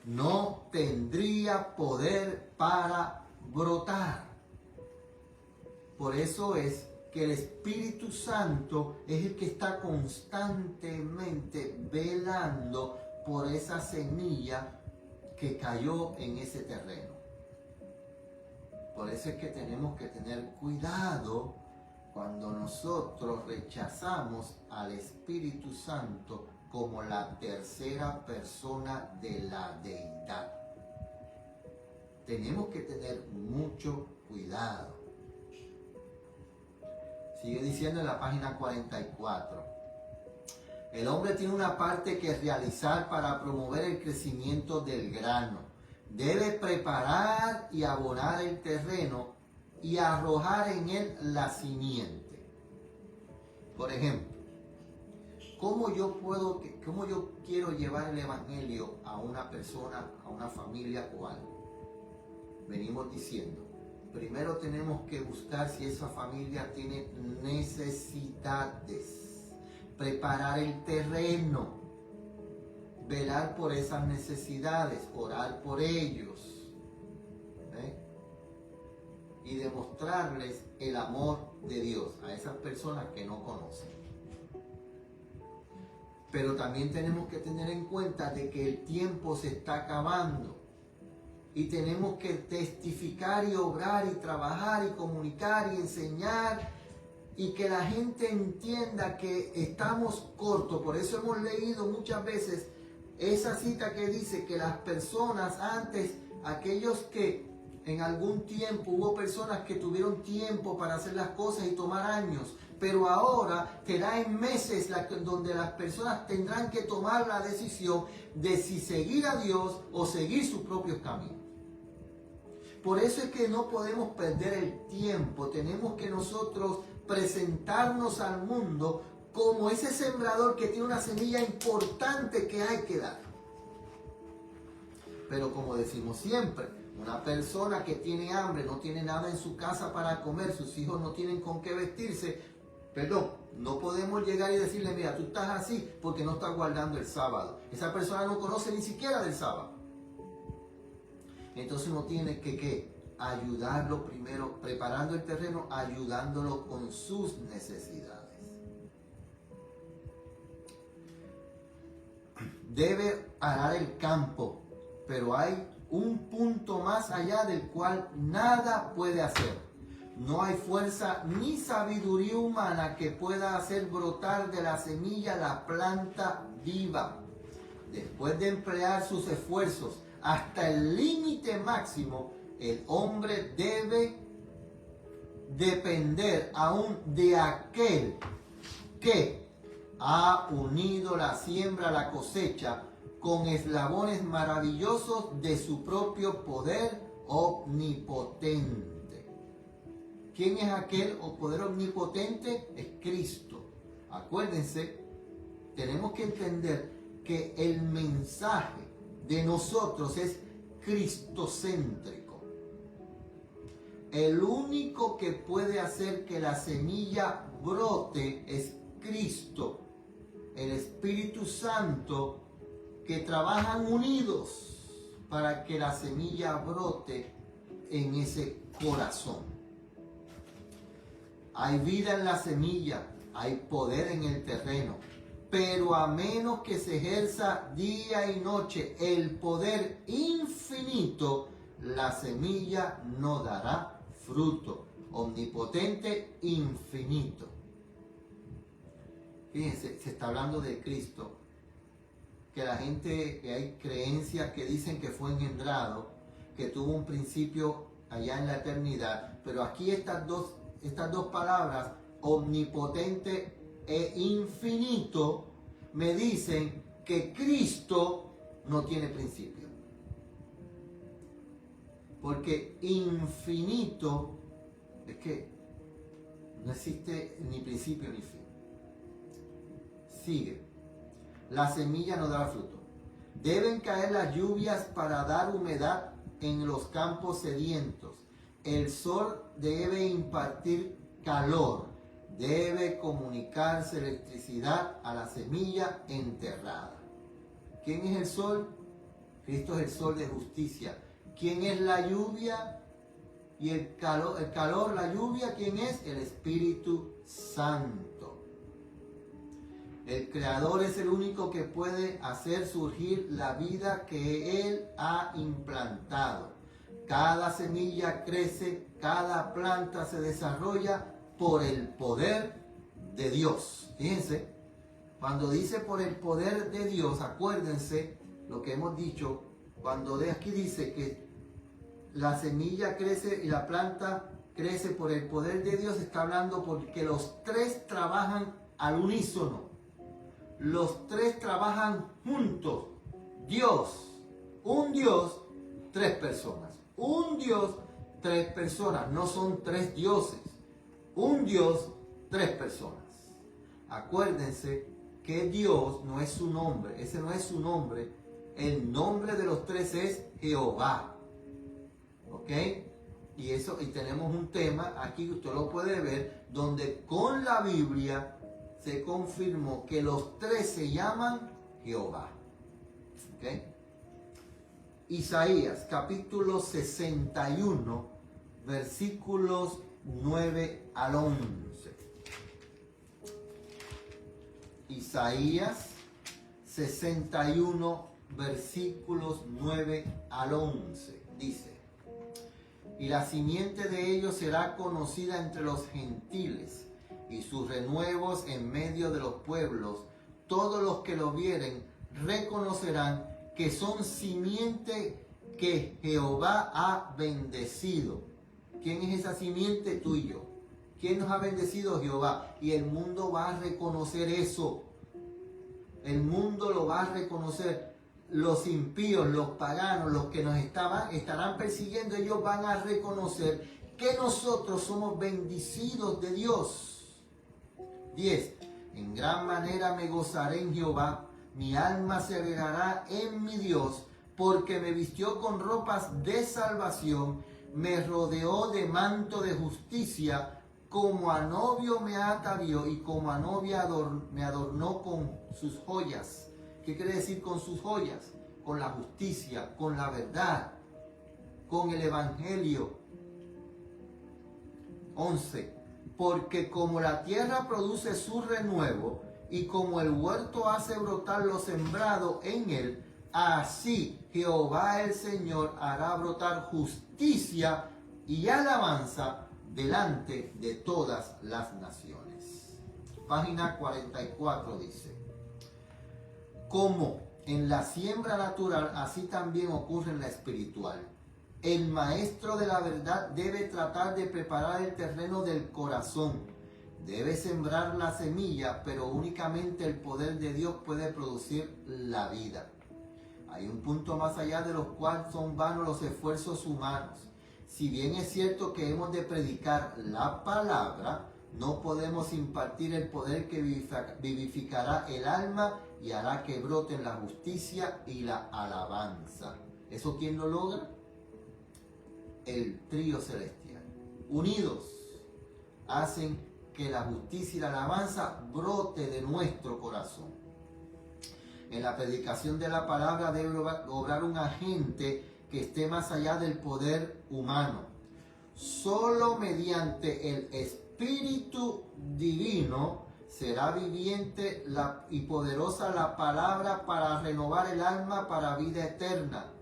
no tendría poder para brotar. Por eso es que el Espíritu Santo es el que está constantemente velando por esa semilla que cayó en ese terreno. Por eso es que tenemos que tener cuidado cuando nosotros rechazamos al Espíritu Santo como la tercera persona de la deidad. Tenemos que tener mucho cuidado. Sigue diciendo en la página 44. El hombre tiene una parte que realizar para promover el crecimiento del grano. Debe preparar y abonar el terreno y arrojar en él la simiente. Por ejemplo, ¿cómo yo quiero llevar el evangelio a una persona, a una familia o algo? Venimos diciendo, primero tenemos que buscar si esa familia tiene necesidades, preparar el terreno, velar por esas necesidades, orar por ellos, y demostrarles el amor de Dios a esas personas que no conocen. Pero también tenemos que tener en cuenta de que el tiempo se está acabando y tenemos que testificar y obrar y trabajar y comunicar y enseñar y que la gente entienda que estamos cortos. Por eso hemos leído muchas veces esa cita que dice que las personas antes, aquellos que en algún tiempo hubo personas que tuvieron tiempo para hacer las cosas y tomar años, pero ahora será en meses donde las personas tendrán que tomar la decisión de si seguir a Dios o seguir sus propios caminos. Por eso es que no podemos perder el tiempo. Tenemos que nosotros presentarnos al mundo como ese sembrador que tiene una semilla importante que hay que dar. Pero como decimos siempre, una persona que tiene hambre, no tiene nada en su casa para comer, sus hijos no tienen con qué vestirse, no podemos llegar y decirle, mira, tú estás así porque no estás guardando el sábado. Esa persona no conoce ni siquiera del sábado. Entonces uno tiene que ayudarlo primero, preparando el terreno, ayudándolo con sus necesidades. Debe arar el campo, pero hay un punto más allá del cual nada puede hacer. No hay fuerza ni sabiduría humana que pueda hacer brotar de la semilla la planta viva. Después de emplear sus esfuerzos hasta el límite máximo, el hombre debe depender aún de aquel que ha unido la siembra a la cosecha con eslabones maravillosos de su propio poder omnipotente. ¿Quién es aquel poder omnipotente? Es Cristo. Acuérdense, tenemos que entender que el mensaje de nosotros es cristocéntrico. El único que puede hacer que la semilla brote es Cristo, el Espíritu Santo, que trabajan unidos para que la semilla brote en ese corazón. Hay vida en la semilla, hay poder en el terreno, pero a menos que se ejerza día y noche el poder infinito, la semilla no dará fruto. Omnipotente, infinito. Fíjense, se está hablando de Cristo, que la gente, que hay creencias que dicen que fue engendrado, que tuvo un principio allá en la eternidad, pero aquí estas dos palabras, omnipotente e infinito, me dicen que Cristo no tiene principio. Porque infinito es que no existe ni principio ni fin. Sigue. La semilla no dará fruto. Deben caer las lluvias para dar humedad en los campos sedientos. El sol debe impartir calor. Debe comunicarse electricidad a la semilla enterrada. ¿Quién es el sol? Cristo es el sol de justicia. ¿Quién es la lluvia? Y el calor, la lluvia, ¿quién es? El Espíritu Santo. El Creador es el único que puede hacer surgir la vida que Él ha implantado. Cada semilla crece, cada planta se desarrolla por el poder de Dios. Fíjense, cuando dice por el poder de Dios, acuérdense lo que hemos dicho, cuando de aquí dice que la semilla crece y la planta crece por el poder de Dios, está hablando porque los tres trabajan al unísono. Los tres trabajan juntos. Dios, un Dios, tres personas. Un Dios, tres personas. No son tres dioses. Un Dios, tres personas. Acuérdense que Dios no es su nombre. Ese no es su nombre. El nombre de los tres es Jehová. ¿Ok? Y tenemos un tema aquí que usted lo puede ver, donde con la Biblia se confirmó que los tres se llaman Jehová. ¿Ok? Isaías capítulo 61, versículos 9 al 11. Isaías 61, versículos 9 al 11. Dice: y la simiente de ellos será conocida entre los gentiles, y sus renuevos en medio de los pueblos. Todos los que lo vieren reconocerán que son simiente que Jehová ha bendecido. ¿Quién es esa simiente? Tú y yo. ¿Quién nos ha bendecido? Jehová. Y el mundo va a reconocer eso. El mundo lo va a reconocer. Los impíos, los paganos, los que nos estarán persiguiendo, ellos van a reconocer que nosotros somos bendecidos de Dios. 10. En gran manera me gozaré en Jehová, mi alma se alegrará en mi Dios, porque me vistió con ropas de salvación, me rodeó de manto de justicia, como a novio me atavió y como a novia me adornó con sus joyas. ¿Qué quiere decir con sus joyas? Con la justicia, con la verdad, con el evangelio. 11. Porque como la tierra produce su renuevo y como el huerto hace brotar lo sembrado en él, así Jehová el Señor hará brotar justicia y alabanza delante de todas las naciones. Página 44 dice: como en la siembra natural, así también ocurre en la espiritual. El maestro de la verdad debe tratar de preparar el terreno del corazón. Debe sembrar la semilla, pero únicamente el poder de Dios puede producir la vida. Hay un punto más allá de los cuales son vanos los esfuerzos humanos. Si bien es cierto que hemos de predicar la palabra, no podemos impartir el poder que vivificará el alma y hará que broten la justicia y la alabanza. ¿Eso quién lo logra? El trío celestial. Unidos hacen que la justicia y la alabanza brote de nuestro corazón. En la predicación de la palabra debe obrar un agente que esté más allá del poder humano. Solo mediante el Espíritu Divino será viviente y poderosa la palabra para renovar el alma para vida eterna.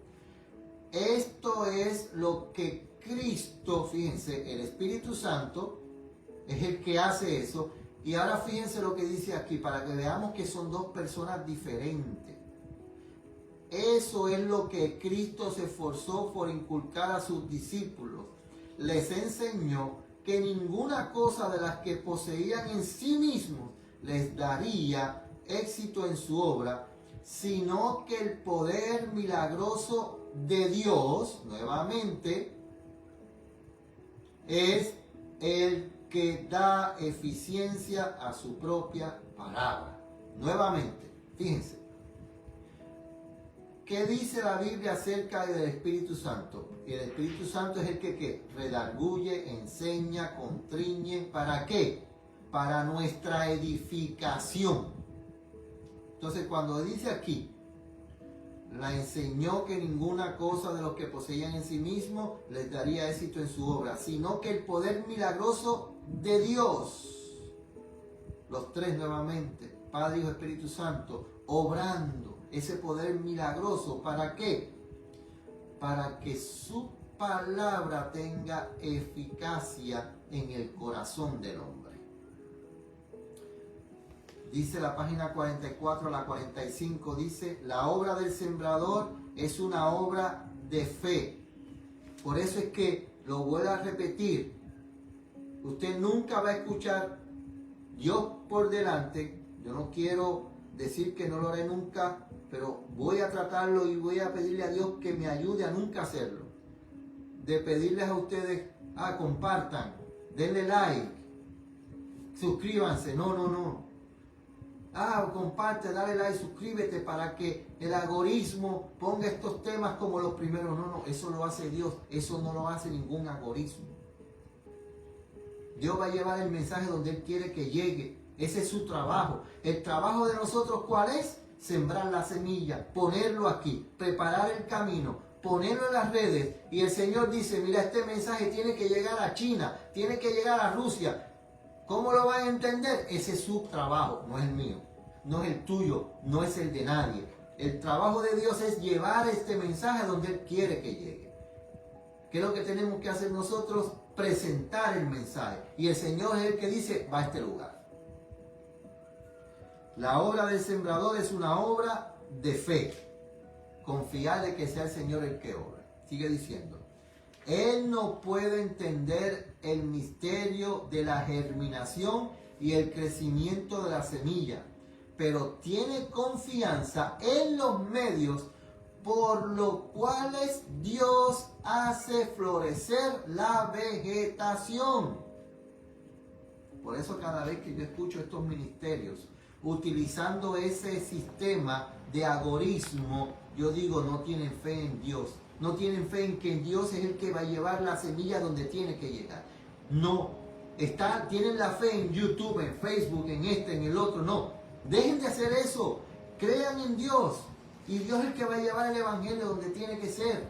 Esto es lo que Cristo, fíjense, el Espíritu Santo es el que hace eso. Y ahora fíjense lo que dice aquí, para que veamos que son dos personas diferentes. Eso es lo que Cristo se esforzó por inculcar a sus discípulos. Les enseñó que ninguna cosa de las que poseían en sí mismos les daría éxito en su obra, sino que el poder milagroso de Dios, nuevamente, es el que da eficiencia a su propia palabra. Nuevamente, fíjense, ¿Qué dice la Biblia acerca del Espíritu Santo? El Espíritu Santo es el que ¿qué? Redarguye, enseña, contriñe. ¿Para qué? Para nuestra edificación. Entonces, cuando dice aquí, la enseñó que ninguna cosa de los que poseían en sí mismo les daría éxito en su obra, sino que el poder milagroso de Dios, los tres nuevamente, Padre, Hijo, Espíritu Santo, obrando ese poder milagroso. ¿Para qué? Para que su palabra tenga eficacia en el corazón del hombre. Dice la página 44 a la 45, dice, la obra del sembrador es una obra de fe. Por eso es que, lo vuelvo a repetir, usted nunca va a escuchar Dios por delante. Yo no quiero decir que no lo haré nunca, pero voy a tratarlo y voy a pedirle a Dios que me ayude a nunca hacerlo. De pedirles a ustedes, compartan, denle like, suscríbanse. No. Comparte, dale like, suscríbete para que el algoritmo ponga estos temas como los primeros. No, eso lo hace Dios, eso no lo hace ningún algoritmo. Dios va a llevar el mensaje donde Él quiere que llegue. Ese es su trabajo. El trabajo de nosotros, ¿cuál es? Sembrar la semilla, ponerlo aquí, preparar el camino, ponerlo en las redes. Y el Señor dice, mira, este mensaje tiene que llegar a China, tiene que llegar a Rusia. ¿Cómo lo van a entender? Ese es su trabajo, no es el mío, no es el tuyo, no es el de nadie. El trabajo de Dios es llevar este mensaje donde Él quiere que llegue. ¿Qué es lo que tenemos que hacer nosotros? Presentar el mensaje. Y el Señor es el que dice, va a este lugar. La obra del sembrador es una obra de fe. Confiar de que sea el Señor el que obra. Sigue diciendo. Él no puede entender el misterio de la germinación y el crecimiento de la semilla, pero tiene confianza en los medios por los cuales Dios hace florecer la vegetación. Por eso cada vez que yo escucho estos ministerios utilizando ese sistema de agorismo, yo digo, no tienen fe en Dios. No tienen fe en que Dios es el que va a llevar la semilla donde tiene que llegar. No. Tienen la fe en YouTube, en Facebook, en en el otro. No. Dejen de hacer eso. Crean en Dios. Y Dios es el que va a llevar el evangelio donde tiene que ser.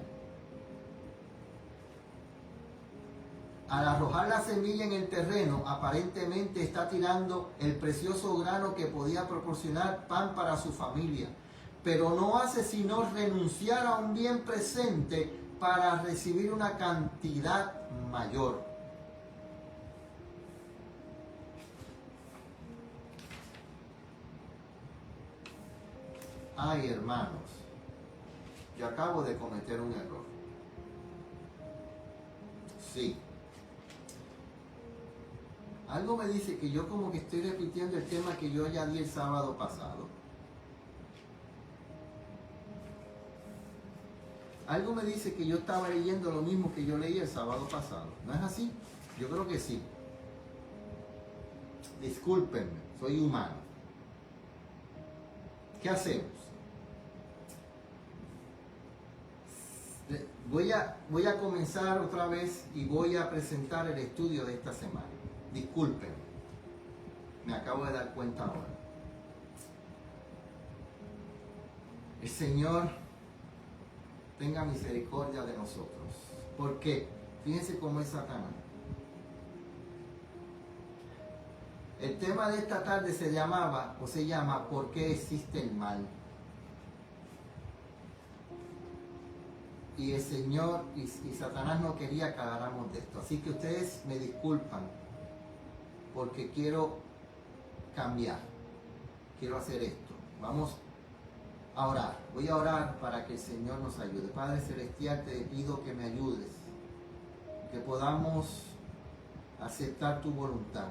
Al arrojar la semilla en el terreno, aparentemente está tirando el precioso grano que podía proporcionar pan para su familia. Pero no hace sino renunciar a un bien presente para recibir una cantidad mayor. Ay, hermanos, yo acabo de cometer un error. Sí. Algo me dice que yo como que estoy repitiendo el tema que yo ya di el sábado pasado. Algo me dice que yo estaba leyendo lo mismo que yo leí el sábado pasado. ¿No es así? Yo creo que sí. Discúlpenme, soy humano. ¿Qué hacemos? Voy a comenzar otra vez y voy a presentar el estudio de esta semana. Disculpen, me acabo de dar cuenta ahora. El Señor tenga misericordia de nosotros. ¿Por qué? Fíjense cómo es Satanás. El tema de esta tarde se llama ¿por qué existe el mal? Y el Señor y Satanás no quería que habláramos de esto. Así que ustedes me disculpan porque quiero cambiar. Quiero hacer esto. Vamos a orar. Voy a orar para que el Señor nos ayude. Padre Celestial, te pido que me ayudes. Que podamos aceptar tu voluntad.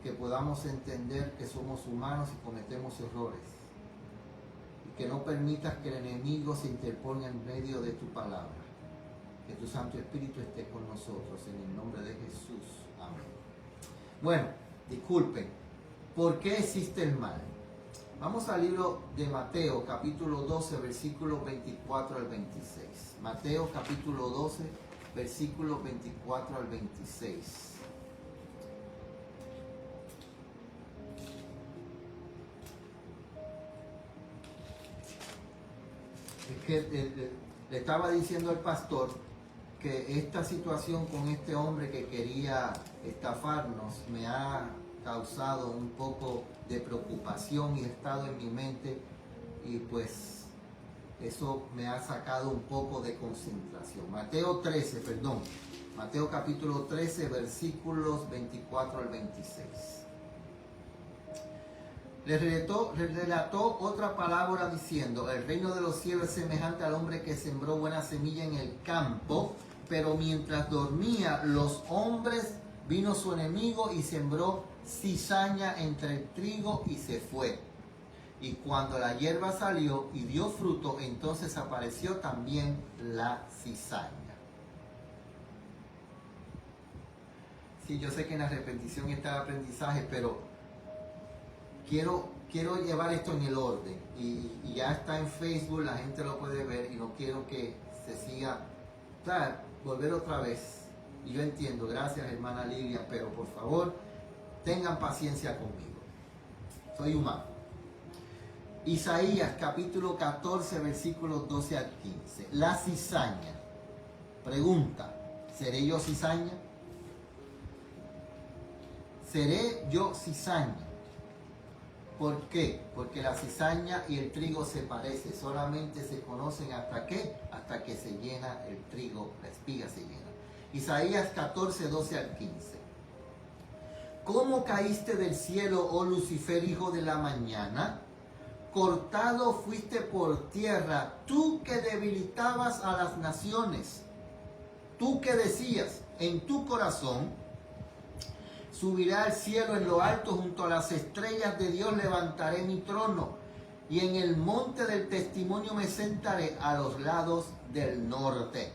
Que podamos entender que somos humanos y cometemos errores. Y que no permitas que el enemigo se interponga en medio de tu palabra. Que tu Santo Espíritu esté con nosotros en el nombre de Jesús. Amén. Bueno, disculpen. ¿Por qué existe el mal? Vamos al libro de Mateo, capítulo 12, versículos 24 al 26. Mateo, capítulo 12, versículos 24 al 26. Es que le estaba diciendo al pastor que esta situación con este hombre que quería estafarnos me ha causado un poco de preocupación y he estado en mi mente, y pues eso me ha sacado un poco de concentración. Mateo capítulo 13, versículos 24 al 26. Le relató otra parábola diciendo: el reino de los cielos es semejante al hombre que sembró buena semilla en el campo, pero mientras dormía los hombres, vino su enemigo y sembró cizaña entre el trigo y se fue. Y cuando la hierba salió y dio fruto, entonces apareció también la cizaña. Sí, yo sé que en la repetición está el aprendizaje, pero quiero llevar esto en el orden. Y ya está en Facebook, la gente lo puede ver, y no quiero que se siga. Claro, volver otra vez. Y yo entiendo, gracias hermana Lidia, pero por favor, tengan paciencia conmigo. Soy humano. Isaías capítulo 14, versículos 12 al 15. La cizaña. Pregunta: ¿seré yo cizaña? ¿Seré yo cizaña? ¿Por qué? Porque la cizaña y el trigo se parecen, solamente se conocen hasta que se llena el trigo, la espiga se llena. Isaías 14, 12 al 15. ¿Cómo caíste del cielo, oh Lucifer, hijo de la mañana? Cortado fuiste por tierra, tú que debilitabas a las naciones. Tú que decías en tu corazón: subiré al cielo en lo alto, junto a las estrellas de Dios levantaré mi trono, y en el monte del testimonio me sentaré a los lados del norte.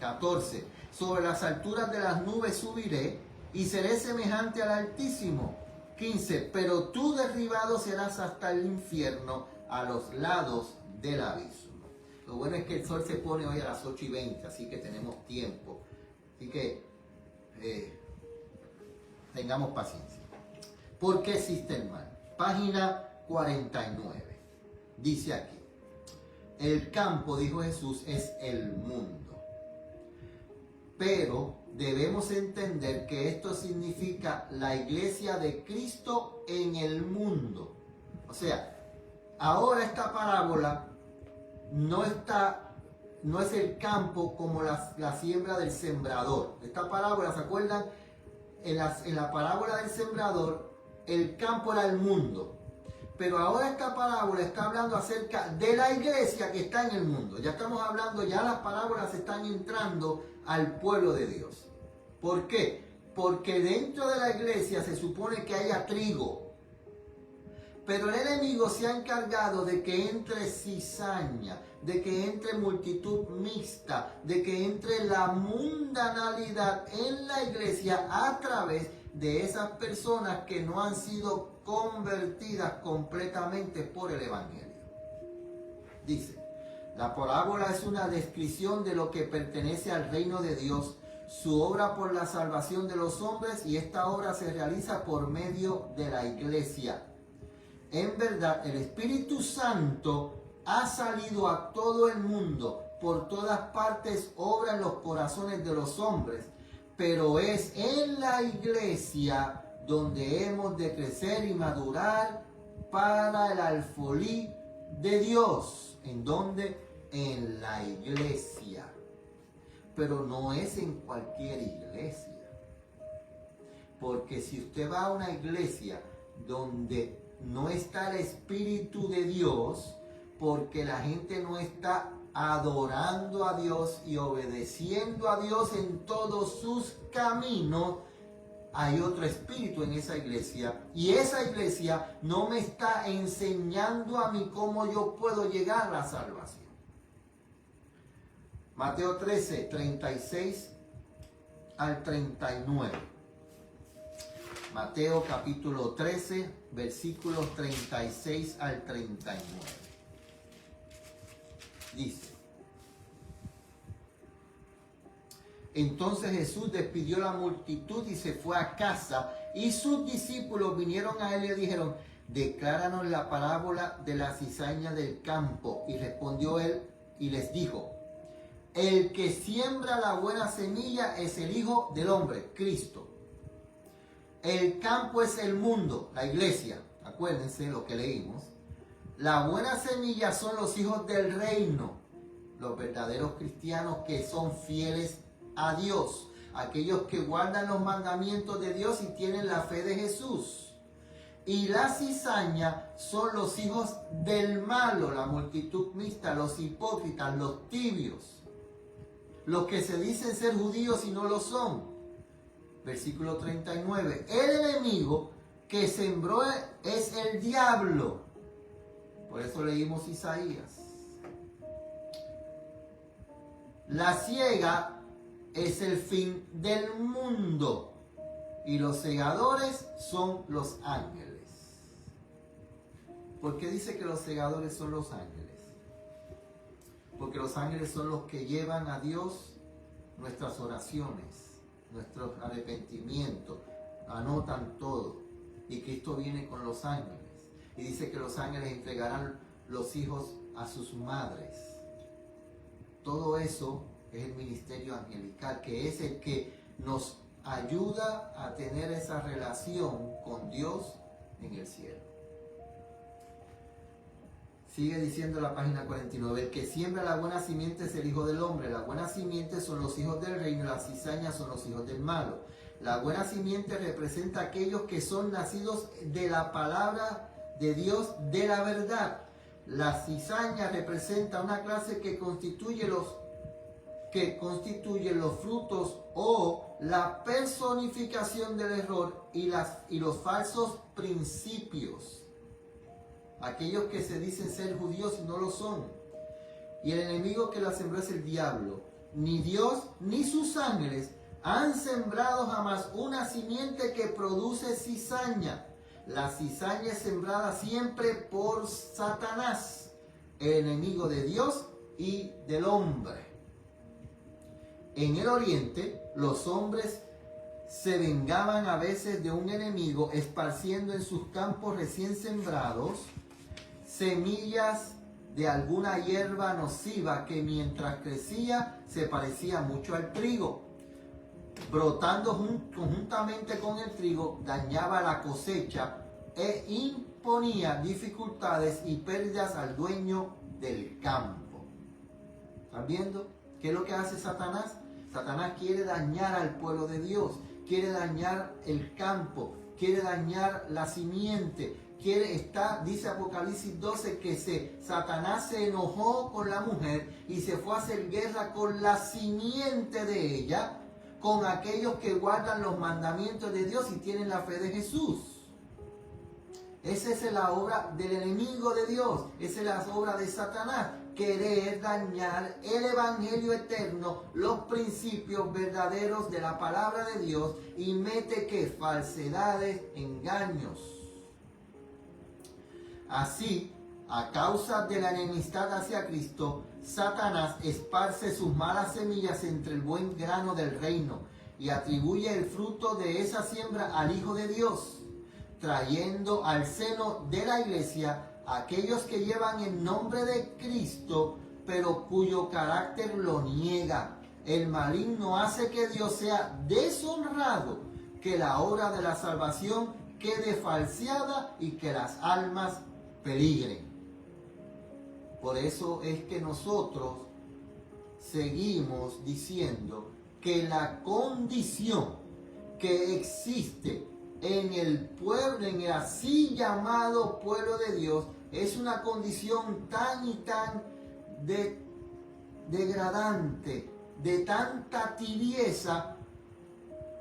14. Sobre las alturas de las nubes subiré, y seré semejante al Altísimo. 15. Pero tú derribado serás hasta el infierno, a los lados del abismo. Lo bueno es que el sol se pone hoy a las 8:20, así que tenemos tiempo. Así que tengamos paciencia. ¿Por qué existe el mal? Página 49. Dice aquí: el campo, dijo Jesús, es el mundo. Pero debemos entender que esto significa la iglesia de Cristo en el mundo. O sea, ahora esta parábola no es el campo como la siembra del sembrador. Esta parábola, ¿se acuerdan? En la parábola del sembrador, el campo era el mundo. Pero ahora esta parábola está hablando acerca de la iglesia que está en el mundo. Ya estamos hablando, ya las parábolas están entrando al pueblo de Dios. ¿Por qué? Porque dentro de la iglesia se supone que haya trigo. Pero el enemigo se ha encargado de que entre cizaña, de que entre multitud mixta, de que entre la mundanalidad en la iglesia a través de esas personas que no han sido convertidas completamente por el evangelio. Dice: la parábola es una descripción de lo que pertenece al reino de Dios, su obra por la salvación de los hombres, y esta obra se realiza por medio de la iglesia. En verdad, el Espíritu Santo ha salido a todo el mundo, por todas partes obra en los corazones de los hombres, pero es en la iglesia donde hemos de crecer y madurar para el alfolí de Dios. ¿En dónde? En la iglesia. Pero no es en cualquier iglesia. Porque si usted va a una iglesia donde no está el Espíritu de Dios, porque la gente no está adorando a Dios y obedeciendo a Dios en todos sus caminos, hay otro espíritu en esa iglesia, y esa iglesia no me está enseñando a mí cómo yo puedo llegar a la salvación. Mateo 13, 36 al 39. Mateo capítulo 13, versículos 36 al 39. Dice: Entonces Jesús despidió la multitud y se fue a casa, y sus discípulos vinieron a él y le dijeron: decláranos la parábola de la cizaña del campo. Y respondió él y les dijo: el que siembra la buena semilla es el Hijo del Hombre, Cristo. El campo es el mundo, la iglesia. Acuérdense lo que leímos. La buena semilla son los hijos del reino, los verdaderos cristianos que son fieles a Dios, aquellos que guardan los mandamientos de Dios y tienen la fe de Jesús. Y la cizaña son los hijos del malo, la multitud mixta, los hipócritas, los tibios, los que se dicen ser judíos y no lo son. Versículo 39. El enemigo que sembró es el diablo. Por eso leímos Isaías. La siega es el fin del mundo y los segadores son los ángeles. ¿Por qué dice que los segadores son los ángeles? Porque los ángeles son los que llevan a Dios nuestras oraciones, nuestros arrepentimientos, anotan todo. Y Cristo viene con los ángeles. Y dice que los ángeles entregarán los hijos a sus madres. Todo eso es el ministerio angelical, que es el que nos ayuda a tener esa relación con Dios en el cielo. Sigue diciendo la página 49, el que siembra la buena simiente es el Hijo del Hombre. La buena simiente son los hijos del reino, las cizañas son los hijos del malo. La buena simiente representa a aquellos que son nacidos de la palabra de Dios, de la verdad. La cizaña representa una clase que constituye los frutos o la personificación del error y los falsos principios. Aquellos que se dicen ser judíos y no lo son. Y el enemigo que la sembró es el diablo. Ni Dios ni sus ángeles han sembrado jamás una simiente que produce cizaña. La cizaña es sembrada siempre por Satanás, el enemigo de Dios y del hombre. En el oriente, los hombres se vengaban a veces de un enemigo esparciendo en sus campos recién sembrados semillas de alguna hierba nociva que mientras crecía se parecía mucho al trigo. Brotando conjuntamente con el trigo, dañaba la cosecha e imponía dificultades y pérdidas al dueño del campo. ¿Están viendo qué es lo que hace Satanás? Satanás quiere dañar al pueblo de Dios, quiere dañar el campo, quiere dañar la simiente. Dice Apocalipsis 12 que Satanás se enojó con la mujer y se fue a hacer guerra con la simiente de ella, con aquellos que guardan los mandamientos de Dios y tienen la fe de Jesús. Esa es la obra del enemigo de Dios, esa es la obra de Satanás, querer dañar el evangelio eterno, los principios verdaderos de la palabra de Dios, y mete que falsedades, engaños. Así, a causa de la enemistad hacia Cristo, Satanás esparce sus malas semillas entre el buen grano del reino y atribuye el fruto de esa siembra al Hijo de Dios, trayendo al seno de la iglesia a aquellos que llevan el nombre de Cristo, pero cuyo carácter lo niega. El maligno hace que Dios sea deshonrado, que la obra de la salvación quede falseada y que las almas peligren. Por eso es que nosotros seguimos diciendo que la condición que existe en el pueblo, en el así llamado pueblo de Dios, es una condición tan y tan degradante, de tanta tibieza,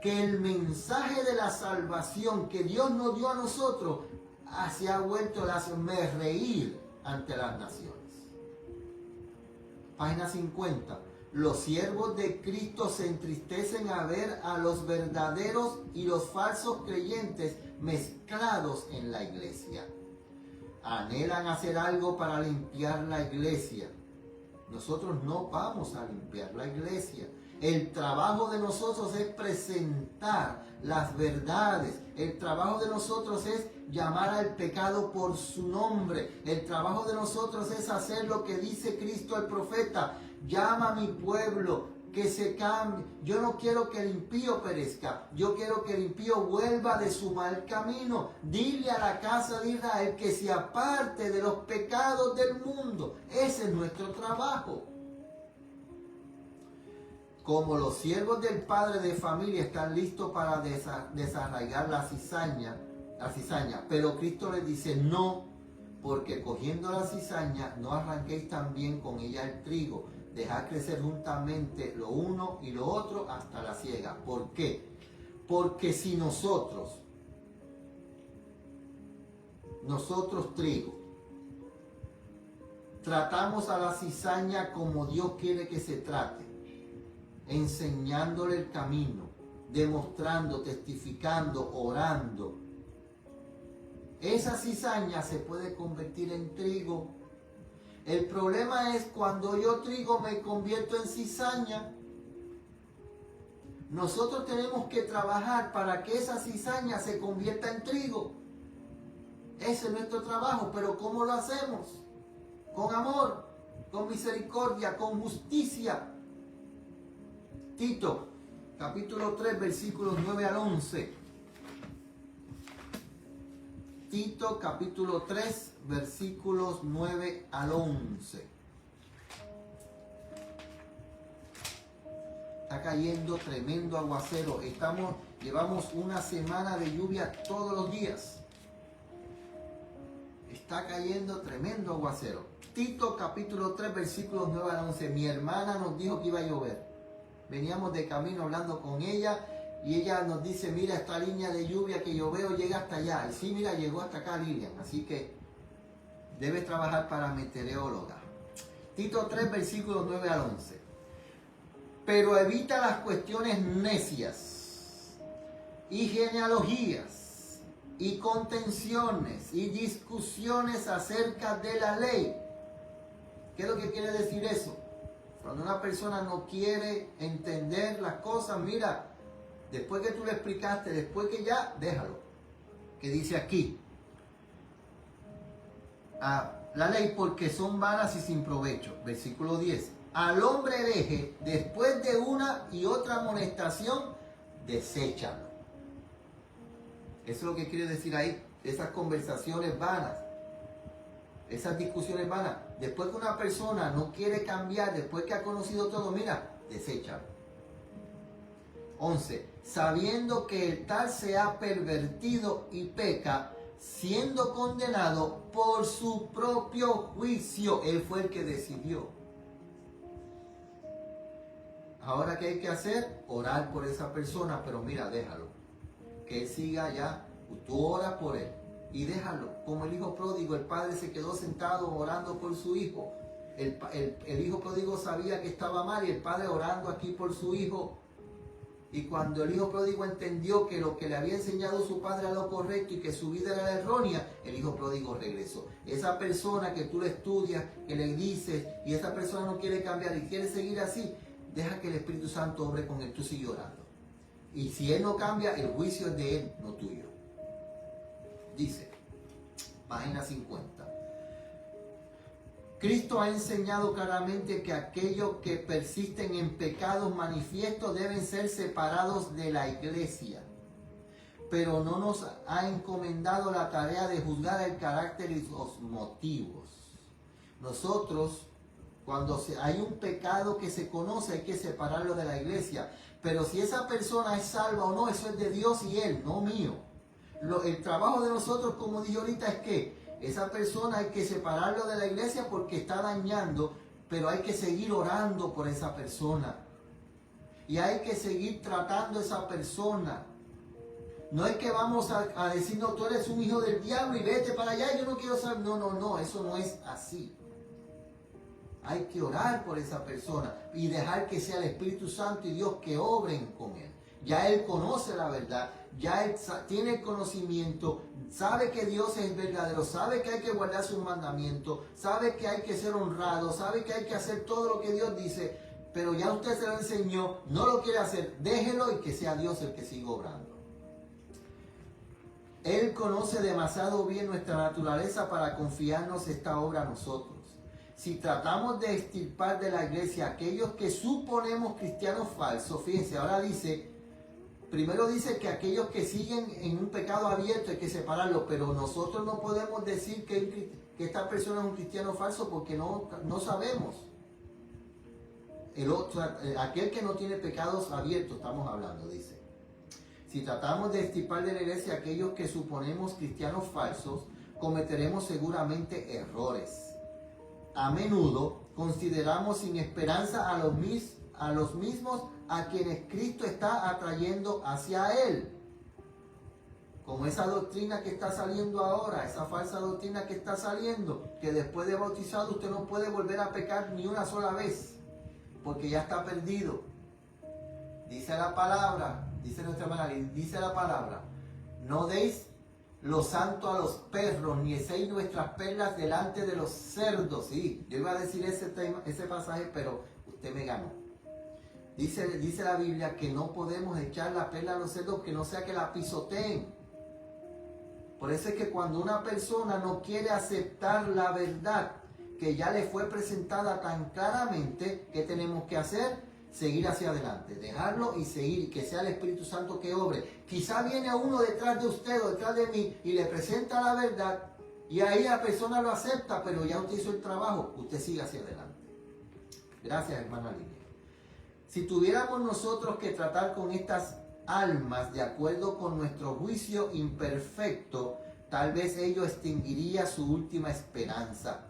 que el mensaje de la salvación que Dios nos dio a nosotros se ha vuelto el hazme reír ante las naciones. Página 50. Los siervos de Cristo se entristecen a ver a los verdaderos y los falsos creyentes mezclados en la iglesia. Anhelan hacer algo para limpiar la iglesia. Nosotros no vamos a limpiar la iglesia. El trabajo de nosotros es presentar las verdades. El trabajo de nosotros es llamar al pecado por su nombre. El trabajo de nosotros es hacer lo que dice Cristo el profeta. Llama a mi pueblo que se cambie. Yo no quiero que el impío perezca. Yo quiero que el impío vuelva de su mal camino. Dile a la casa de Israel que se aparte de los pecados del mundo. Ese es nuestro trabajo. Como los siervos del padre de familia están listos para desarraigar la cizaña, pero Cristo les dice no, porque cogiendo la cizaña no arranquéis también con ella el trigo. Dejad crecer juntamente lo uno y lo otro hasta la siega. ¿Por qué? Porque si nosotros trigo, tratamos a la cizaña como Dios quiere que se trate, enseñándole el camino, demostrando, testificando, orando, esa cizaña se puede convertir en trigo. El problema es cuando yo trigo me convierto en cizaña. Nosotros tenemos que trabajar para que esa cizaña se convierta en trigo. Ese es nuestro trabajo, pero ¿cómo lo hacemos? Con amor, con misericordia, con justicia. Tito, capítulo 3, versículos 9 al 11. Tito, capítulo 3, versículos 9 al 11. Está cayendo tremendo aguacero. Llevamos una semana de lluvia todos los días. Está cayendo tremendo aguacero. Tito, capítulo 3, versículos 9 al 11. Mi hermana nos dijo que iba a llover. Veníamos de camino hablando con ella y ella nos dice, mira, esta línea de lluvia que yo veo llega hasta allá. Y sí, mira, llegó hasta acá, Lilian. Así que debes trabajar para meteoróloga. Tito 3, versículos 9 al 11. Pero evita las cuestiones necias y genealogías y contenciones y discusiones acerca de la ley. ¿Qué es lo que quiere decir eso? Cuando una persona no quiere entender las cosas, mira, después que tú le explicaste, después que ya, déjalo. Que dice aquí, la ley porque son vanas y sin provecho. Versículo 10. Al hombre hereje, después de una y otra amonestación, deséchalo. Eso es lo que quiere decir ahí, esas conversaciones vanas. Esas discusiones vanas. Después que una persona no quiere cambiar, después que ha conocido todo, mira, deséchalo. 11. Sabiendo que el tal se ha pervertido y peca, siendo condenado por su propio juicio. Él fue el que decidió. Ahora, ¿qué hay que hacer? Orar por esa persona, pero mira, déjalo. Que él siga allá. Tú oras por él. Y déjalo, como el hijo pródigo, el padre se quedó sentado orando por su hijo. El hijo pródigo sabía que estaba mal y el padre orando aquí por su hijo. Y cuando el hijo pródigo entendió que lo que le había enseñado su padre era lo correcto y que su vida era la errónea, el hijo pródigo regresó. Esa persona que tú le estudias, que le dices, y esa persona no quiere cambiar y quiere seguir así, deja que el Espíritu Santo obre con él, tú sigue orando. Y si él no cambia, el juicio es de él, no tuyo. Dice, página 50. Cristo ha enseñado claramente que aquellos que persisten en pecados manifiestos deben ser separados de la iglesia. Pero no nos ha encomendado la tarea de juzgar el carácter y los motivos. Nosotros, cuando hay un pecado que se conoce, hay que separarlo de la iglesia. Pero si esa persona es salva o no, eso es de Dios y él, no mío. El trabajo de nosotros, como dije ahorita, es que esa persona hay que separarlo de la iglesia porque está dañando, pero hay que seguir orando por esa persona. Y hay que seguir tratando a esa persona. No es que vamos a decir, no, tú eres un hijo del diablo y vete para allá, yo no quiero saber. No, eso no es así. hay que orar por esa persona y dejar que sea el Espíritu Santo y Dios que obren con él. Ya él conoce la verdad, ya él tiene el conocimiento, sabe que Dios es verdadero, sabe que hay que guardar sus mandamientos, sabe que hay que ser honrado, sabe que hay que hacer todo lo que Dios dice, pero ya usted se lo enseñó, no lo quiere hacer, déjelo y que sea Dios el que siga obrando. Él conoce demasiado bien nuestra naturaleza para confiarnos esta obra a nosotros. Si tratamos de extirpar de la iglesia a aquellos que suponemos cristianos falsos, fíjense, ahora dice, primero dice que aquellos que siguen en un pecado abierto hay que separarlos, pero nosotros no podemos decir que esta persona es un cristiano falso porque no sabemos. Aquel que no tiene pecados abiertos, estamos hablando, dice. Si tratamos de extirpar de la iglesia a aquellos que suponemos cristianos falsos, cometeremos seguramente errores. A menudo consideramos sin esperanza a los mismos a quienes Cristo está atrayendo hacia Él. Como esa doctrina que está saliendo ahora, esa falsa doctrina que está saliendo, que después de bautizado usted no puede volver a pecar ni una sola vez, porque ya está perdido. Dice la palabra, dice nuestra hermana, dice la palabra, no deis lo santo a los perros, ni echéis nuestras perlas delante de los cerdos. Sí, yo iba a decir ese pasaje, pero usted me ganó. Dice la Biblia que no podemos echar la perla a los cerdos, que no sea que la pisoteen. Por eso es que cuando una persona no quiere aceptar la verdad que ya le fue presentada tan claramente, ¿qué tenemos que hacer? Seguir hacia adelante, dejarlo y seguir, que sea el Espíritu Santo que obre. Quizá viene uno detrás de usted o detrás de mí y le presenta la verdad y ahí la persona lo acepta, pero ya usted hizo el trabajo, usted sigue hacia adelante. Gracias, hermana Lidia. Si tuviéramos nosotros que tratar con estas almas de acuerdo con nuestro juicio imperfecto, tal vez ello extinguiría su última esperanza.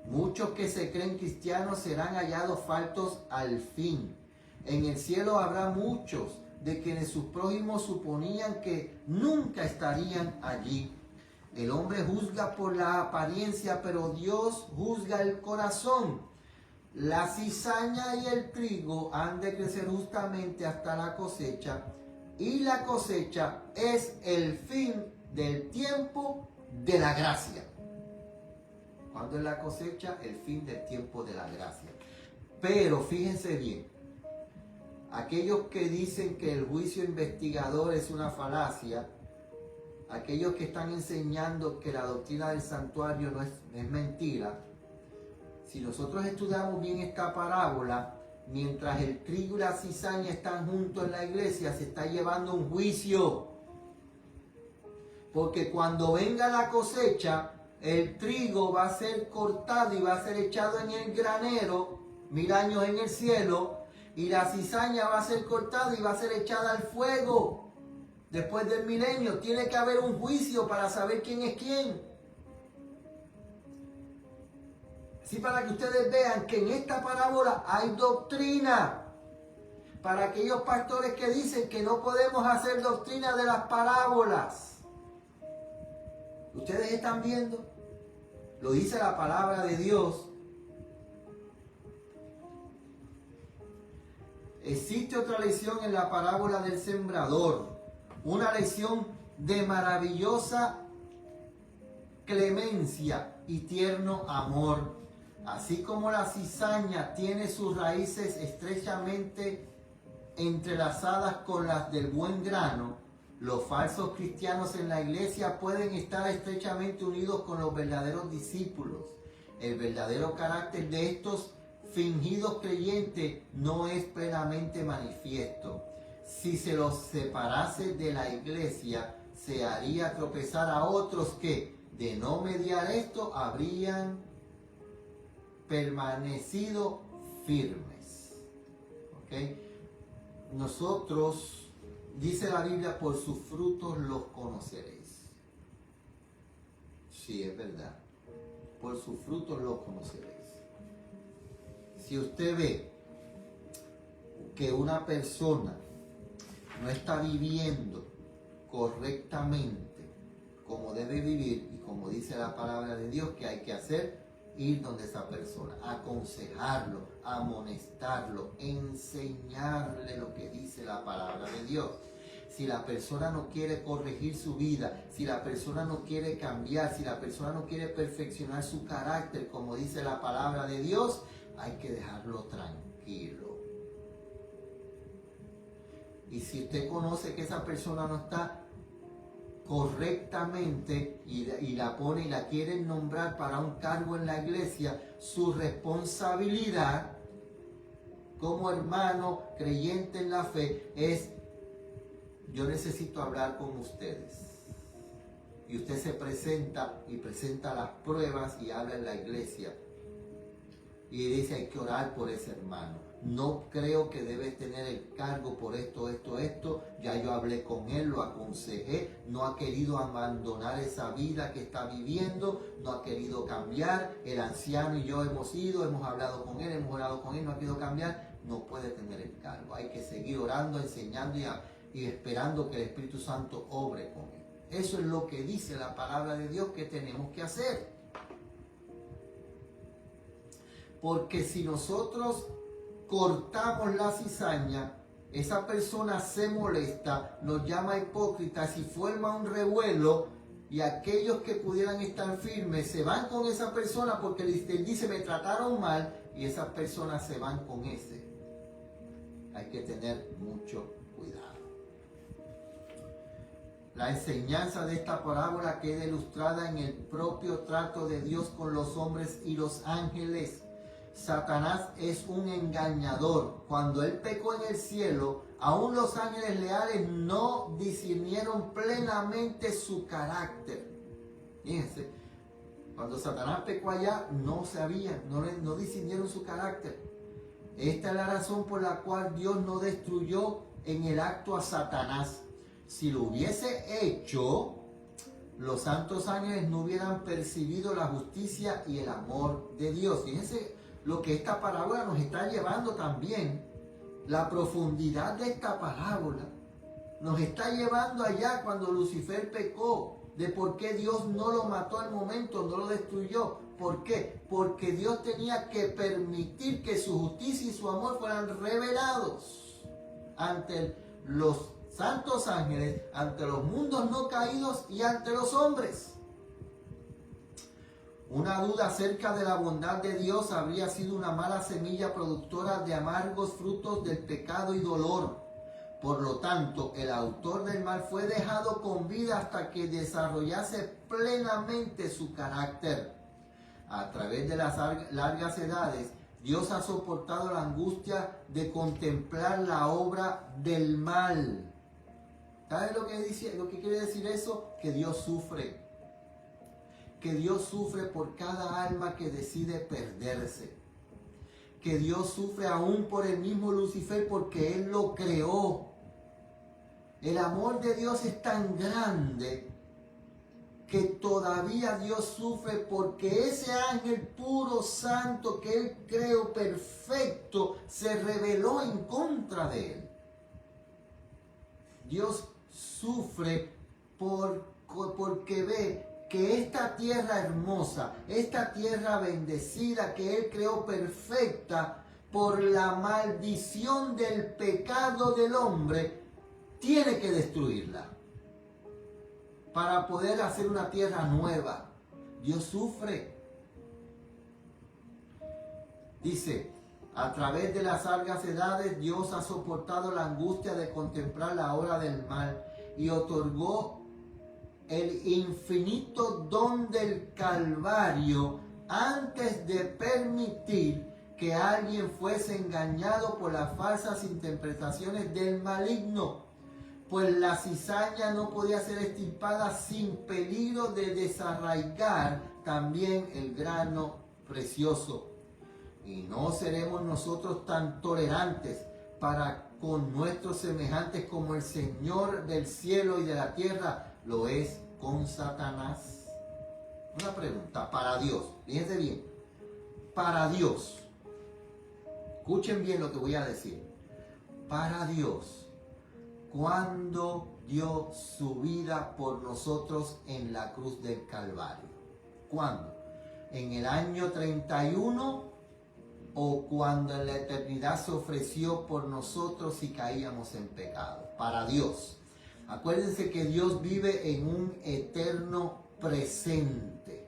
Muchos que se creen cristianos serán hallados faltos al fin. En el cielo habrá muchos de quienes sus prójimos suponían que nunca estarían allí. El hombre juzga por la apariencia, pero Dios juzga el corazón. La cizaña y el trigo han de crecer justamente hasta la cosecha, y la cosecha es el fin del tiempo de la gracia. ¿Cuándo es la cosecha? El fin del tiempo de la gracia. Pero fíjense bien, aquellos que dicen que el juicio investigador es una falacia, aquellos que están enseñando que la doctrina del santuario no es mentira, si nosotros estudiamos bien esta parábola, mientras el trigo y la cizaña están juntos en la iglesia, se está llevando un juicio. Porque cuando venga la cosecha, el trigo va a ser cortado y va a ser echado en el granero, 1000 años en el cielo, y la cizaña va a ser cortada y va a ser echada al fuego. Después del milenio, tiene que haber un juicio para saber quién es quién. Sí, para que ustedes vean que en esta parábola hay doctrina. Para aquellos pastores que dicen que no podemos hacer doctrina de las parábolas. ¿Ustedes están viendo? Lo dice la palabra de Dios. Existe otra lección en la parábola del sembrador. Una lección de maravillosa clemencia y tierno amor. Así como la cizaña tiene sus raíces estrechamente entrelazadas con las del buen grano, los falsos cristianos en la iglesia pueden estar estrechamente unidos con los verdaderos discípulos. El verdadero carácter de estos fingidos creyentes no es plenamente manifiesto. Si se los separase de la iglesia, se haría tropezar a otros que, de no mediar esto, habrían permanecido firmes. ¿Okay? Nosotros, dice la Biblia, por sus frutos los conoceréis. Sí, es verdad. Por sus frutos los conoceréis. Si usted ve que una persona no está viviendo correctamente como debe vivir y como dice la palabra de Dios que hay que hacer, ir donde esa persona, aconsejarlo, amonestarlo, enseñarle lo que dice la palabra de Dios. Si la persona no quiere corregir su vida, si la persona no quiere cambiar, si la persona no quiere perfeccionar su carácter, como dice la palabra de Dios, hay que dejarlo tranquilo. Y si usted conoce que esa persona no está correctamente y la pone y la quieren nombrar para un cargo en la iglesia, su responsabilidad como hermano creyente en la fe es: yo necesito hablar con ustedes. Y usted se presenta y presenta las pruebas y habla en la iglesia. Y dice: hay que orar por ese hermano. No creo que debes tener el cargo por esto. Ya yo hablé con él, lo aconsejé. No ha querido abandonar esa vida que está viviendo. No ha querido cambiar. El anciano y yo hemos ido, hemos hablado con él, hemos orado con él. No ha querido cambiar. No puede tener el cargo. Hay que seguir orando, enseñando y esperando que el Espíritu Santo obre con él. Eso es lo que dice la palabra de Dios que tenemos que hacer. Porque si nosotros cortamos la cizaña, esa persona se molesta, nos llama hipócritas y forma un revuelo, y aquellos que pudieran estar firmes se van con esa persona porque él dice: me trataron mal, y esas personas se van con ese. Hay que tener mucho cuidado. La enseñanza de esta parábola queda ilustrada en el propio trato de Dios con los hombres y los ángeles. Satanás es un engañador. Cuando él pecó en el cielo, aún los ángeles leales no discernieron plenamente su carácter. Fíjense, cuando Satanás pecó allá, no sabían, no discernieron su carácter. Esta es la razón por la cual Dios no destruyó en el acto a Satanás. Si lo hubiese hecho, los santos ángeles no hubieran percibido la justicia y el amor de Dios. Fíjense lo que esta parábola nos está llevando también. La profundidad de esta parábola nos está llevando allá cuando Lucifer pecó, de por qué Dios no lo mató al momento, no lo destruyó. ¿Por qué? Porque Dios tenía que permitir que su justicia y su amor fueran revelados ante los santos ángeles, ante los mundos no caídos y ante los hombres. Una duda acerca de la bondad de Dios habría sido una mala semilla productora de amargos frutos del pecado y dolor. Por lo tanto, el autor del mal fue dejado con vida hasta que desarrollase plenamente su carácter. A través de las largas edades, Dios ha soportado la angustia de contemplar la obra del mal. ¿Sabes lo que quiere decir eso? Que Dios sufre. Que Dios sufre por cada alma que decide perderse. Que Dios sufre aún por el mismo Lucifer porque Él lo creó. El amor de Dios es tan grande que todavía Dios sufre porque ese ángel puro, santo, que Él creó perfecto, se rebeló en contra de Él. Dios sufre porque ve que esta tierra hermosa, esta tierra bendecida que Él creó perfecta, por la maldición del pecado del hombre, tiene que destruirla para poder hacer una tierra nueva. Dios sufre. Dice: a través de las largas edades, Dios ha soportado la angustia de contemplar la obra del mal y otorgó el infinito don del Calvario antes de permitir que alguien fuese engañado por las falsas interpretaciones del maligno, pues la cizaña no podía ser extirpada sin peligro de desarraigar también el grano precioso. Y no seremos nosotros tan tolerantes para con nuestros semejantes como el Señor del cielo y de la tierra lo es con Satanás. Una pregunta para Dios, fíjense bien, para Dios, escuchen bien lo que voy a decir. Para Dios, ¿cuándo dio su vida por nosotros en la cruz del Calvario? ¿Cuándo? en el año 31 o cuando en la eternidad se ofreció por nosotros si caíamos en pecado. Para Dios. Acuérdense que Dios vive en un eterno presente.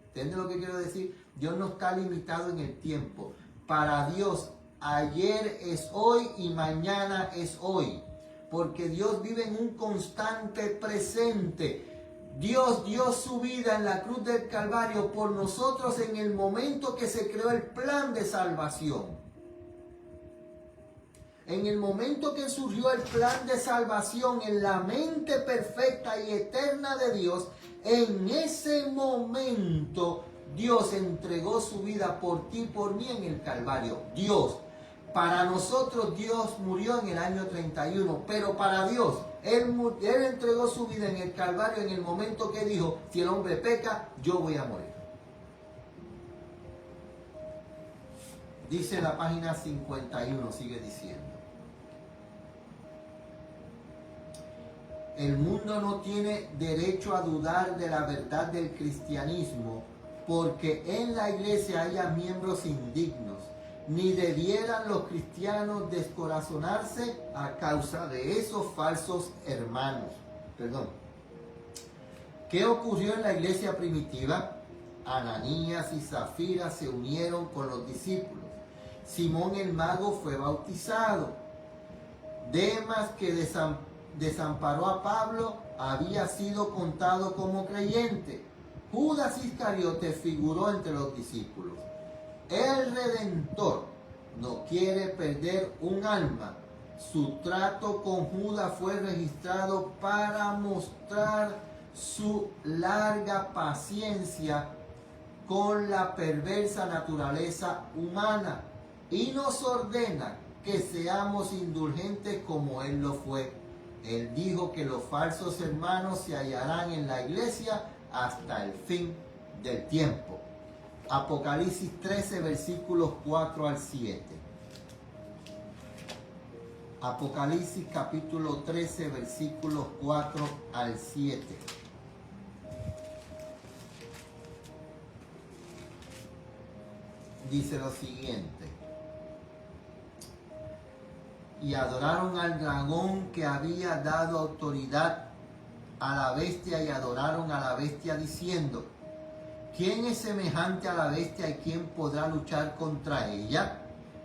¿Entienden lo que quiero decir? Dios no está limitado en el tiempo. Para Dios, ayer es hoy y mañana es hoy. Porque Dios vive en un constante presente. Dios dio su vida en la cruz del Calvario por nosotros en el momento que se creó el plan de salvación. En el momento que surgió el plan de salvación en la mente perfecta y eterna de Dios, en ese momento Dios entregó su vida por ti y por mí en el Calvario. Dios, para nosotros Dios murió en el año 31, pero para Dios, Él entregó su vida en el Calvario en el momento que dijo, si el hombre peca, yo voy a morir. Dice la página 51, sigue diciendo. El mundo no tiene derecho a dudar de la verdad del cristianismo porque en la iglesia haya miembros indignos, ni debieran los cristianos descorazonarse a causa de esos falsos hermanos. ¿Qué ocurrió en la iglesia primitiva? Ananías y Zafira se unieron con los discípulos. Simón el mago fue bautizado. Demas, que desamparó a Pablo, había sido contado como creyente. Judas Iscariote figuró entre los discípulos. El Redentor no quiere perder un alma. Su trato con Judas fue registrado para mostrar su larga paciencia con la perversa naturaleza humana y nos ordena que seamos indulgentes como Él lo fue. Él dijo que los falsos hermanos se hallarán en la iglesia hasta el fin del tiempo. Apocalipsis 13, versículos 4 al 7. Apocalipsis capítulo 13, versículos 4 al 7. Dice lo siguiente. Y adoraron al dragón que había dado autoridad a la bestia y adoraron a la bestia diciendo, ¿quién es semejante a la bestia y quién podrá luchar contra ella?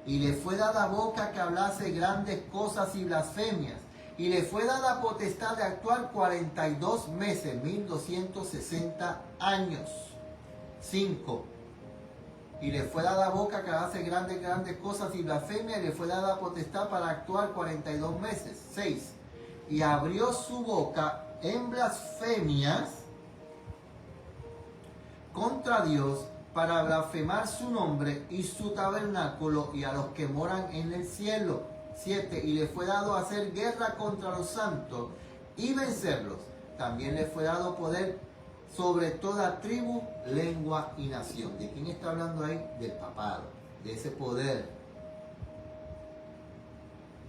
Y le fue dada boca que hablase grandes cosas y blasfemias. Y le fue dada potestad de actuar 42 meses, 1260 años. 5. Y le fue dada boca que hace grandes cosas y blasfemia, y le fue dada potestad para actuar 42 meses. 6. Y abrió su boca en blasfemias contra Dios para blasfemar su nombre y su tabernáculo y a los que moran en el cielo. 7. Y le fue dado hacer guerra contra los santos y vencerlos. También le fue dado poder sobre toda tribu, lengua y nación. ¿De quién está hablando ahí? Del papado, de ese poder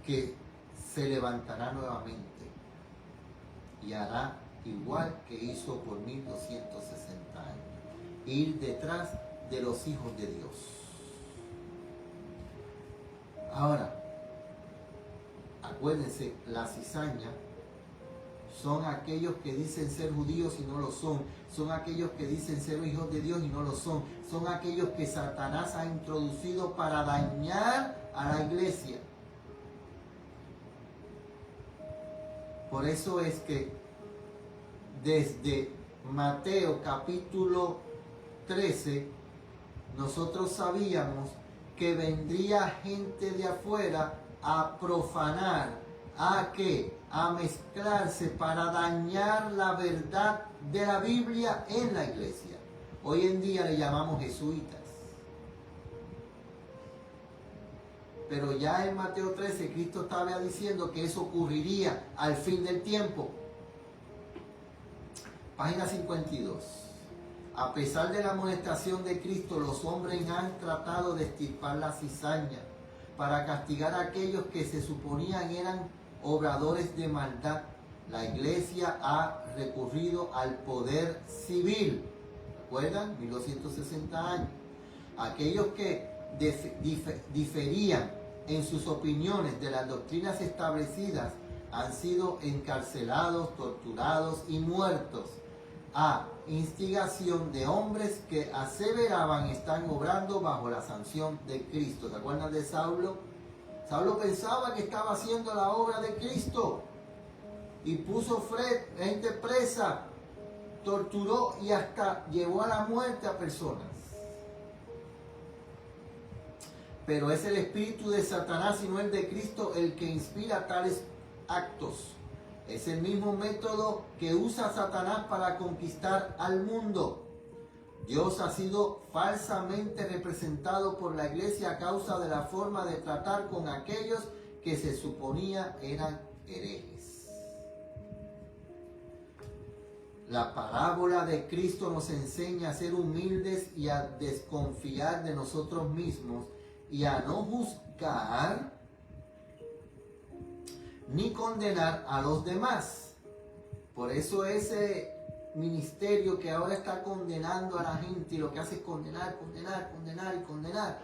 que se levantará nuevamente y hará igual que hizo por 1260 años, ir detrás de los hijos de Dios. Ahora, acuérdense, la cizaña son aquellos que dicen ser judíos y no lo son. Son aquellos que dicen ser hijos de Dios y no lo son. Son aquellos que Satanás ha introducido para dañar a la iglesia. Por eso es que desde Mateo capítulo 13, nosotros sabíamos que vendría gente de afuera a profanar, ¿a qué? A mezclarse para dañar la verdad de la Biblia en la iglesia. Hoy en día le llamamos jesuitas. Pero ya en Mateo 13 Cristo estaba diciendo que eso ocurriría al fin del tiempo. Página 52. A pesar de la amonestación de Cristo, los hombres han tratado de extirpar la cizaña para castigar a aquellos que se suponían eran obradores de maldad. La iglesia ha recurrido al poder civil. ¿Recuerdan? 1260 años. Aquellos que diferían en sus opiniones de las doctrinas establecidas han sido encarcelados, torturados y muertos a instigación de hombres que aseveraban están obrando bajo la sanción de Cristo. ¿Se acuerdan de Saulo? Saulo pensaba que estaba haciendo la obra de Cristo y puso gente presa, torturó y hasta llevó a la muerte a personas. Pero es el espíritu de Satanás y no el de Cristo el que inspira tales actos. Es el mismo método que usa Satanás para conquistar al mundo. Dios ha sido falsamente representado por la iglesia a causa de la forma de tratar con aquellos que se suponía eran herejes. La parábola de Cristo nos enseña a ser humildes y a desconfiar de nosotros mismos y a no juzgar ni condenar a los demás. Por eso ese ministerio que ahora está condenando a la gente y lo que hace es condenar y condenar,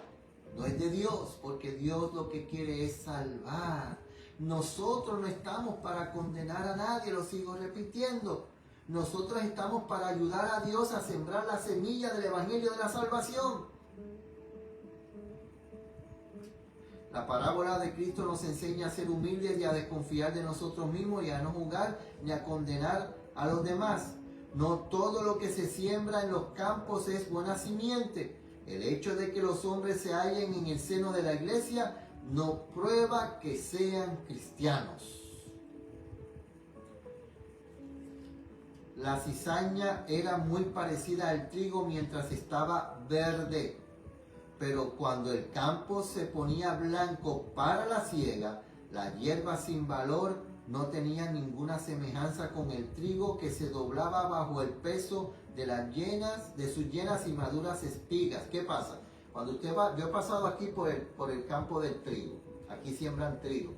no es de Dios, porque Dios lo que quiere es salvar. Nosotros no estamos para condenar a nadie, lo sigo repitiendo. Nosotros estamos para ayudar a Dios a sembrar la semilla del evangelio de la salvación. La parábola de Cristo nos enseña a ser humildes y a desconfiar de nosotros mismos y a no juzgar ni a condenar a los demás. No todo lo que se siembra en los campos es buena simiente. El hecho de que los hombres se hallen en el seno de la iglesia no prueba que sean cristianos. La cizaña era muy parecida al trigo mientras estaba verde, pero cuando el campo se ponía blanco para la siega, la hierba sin valor no tenía ninguna semejanza con el trigo que se doblaba bajo el peso de sus llenas y maduras espigas. ¿Qué pasa? Cuando usted va, yo he pasado aquí por el campo del trigo, aquí siembran trigo,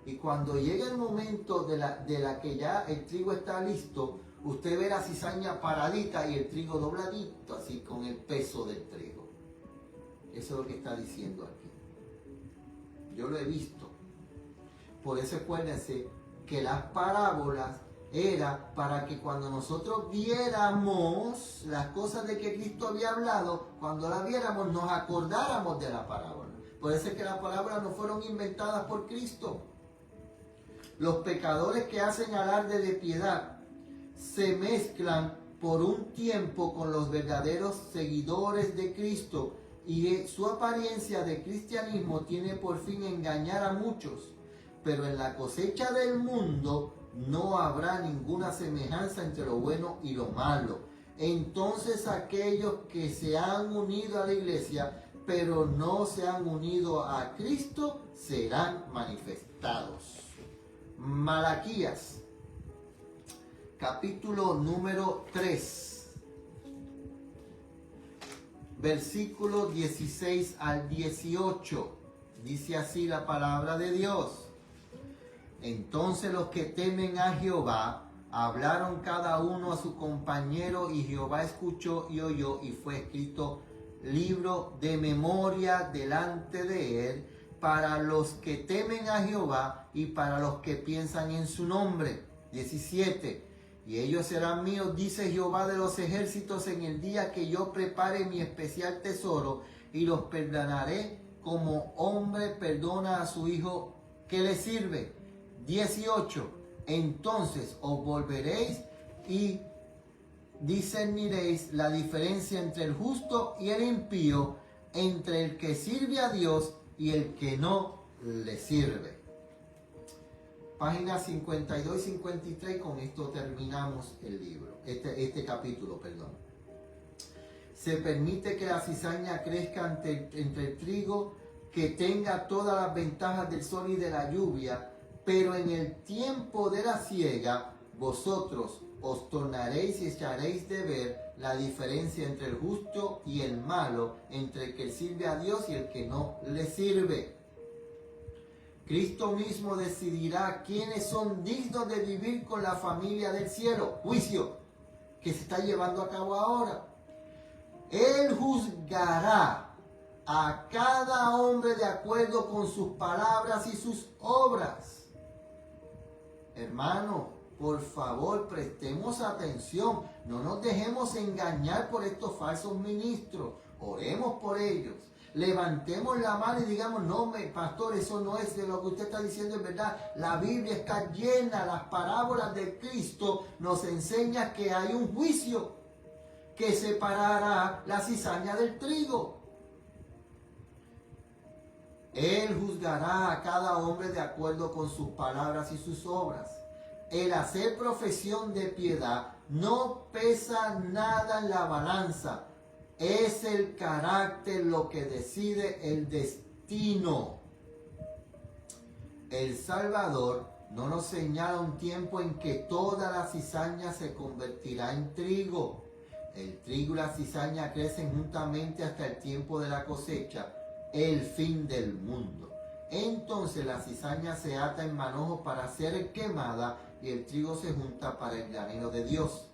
y cuando llega el momento de la que ya el trigo está listo, usted ve la cizaña paradita y el trigo dobladito, así con el peso del trigo. Eso es lo que está diciendo aquí. Yo lo he visto. Por eso acuérdense que las parábolas era para que cuando nosotros viéramos las cosas de que Cristo había hablado, cuando las viéramos nos acordáramos de la parábola. Por eso es que las parábolas no fueron inventadas por Cristo. Los pecadores que hacen alarde de piedad se mezclan por un tiempo con los verdaderos seguidores de Cristo y su apariencia de cristianismo tiene por fin engañar a muchos. Pero en la cosecha del mundo no habrá ninguna semejanza entre lo bueno y lo malo. Entonces aquellos que se han unido a la iglesia, pero no se han unido a Cristo, serán manifestados. Malaquías, capítulo número 3, versículo 16 al 18. Dice así la palabra de Dios. Entonces los que temen a Jehová hablaron cada uno a su compañero, y Jehová escuchó y oyó, y fue escrito libro de memoria delante de él para los que temen a Jehová y para los que piensan en su nombre. 17. Y ellos serán míos, dice Jehová de los ejércitos, en el día que yo prepare mi especial tesoro, y los perdonaré como hombre perdona a su hijo que le sirve. 18. Entonces os volveréis y discerniréis la diferencia entre el justo y el impío, entre el que sirve a Dios y el que no le sirve. Páginas 52 y 53, con esto terminamos el libro, este capítulo, perdón. Se permite que la cizaña crezca entre el trigo, que tenga todas las ventajas del sol y de la lluvia, pero en el tiempo de la siega, vosotros os tornaréis y echaréis de ver la diferencia entre el justo y el malo, entre el que sirve a Dios y el que no le sirve. Cristo mismo decidirá quiénes son dignos de vivir con la familia del cielo. Juicio que se está llevando a cabo ahora. Él juzgará a cada hombre de acuerdo con sus palabras y sus obras. Hermano, por favor, prestemos atención. No nos dejemos engañar por estos falsos ministros. Oremos por ellos. Levantemos la mano y digamos, no, pastor, eso no es de lo que usted está diciendo, es verdad. La Biblia está llena, las parábolas de Cristo nos enseñan que hay un juicio que separará la cizaña del trigo. Él juzgará a cada hombre de acuerdo con sus palabras y sus obras. El hacer profesión de piedad no pesa nada en la balanza. Es el carácter lo que decide el destino. El Salvador no nos señala un tiempo en que toda la cizaña se convertirá en trigo. El trigo y la cizaña crecen juntamente hasta el tiempo de la cosecha, el fin del mundo. Entonces la cizaña se ata en manojo para ser quemada y el trigo se junta para el granero de Dios.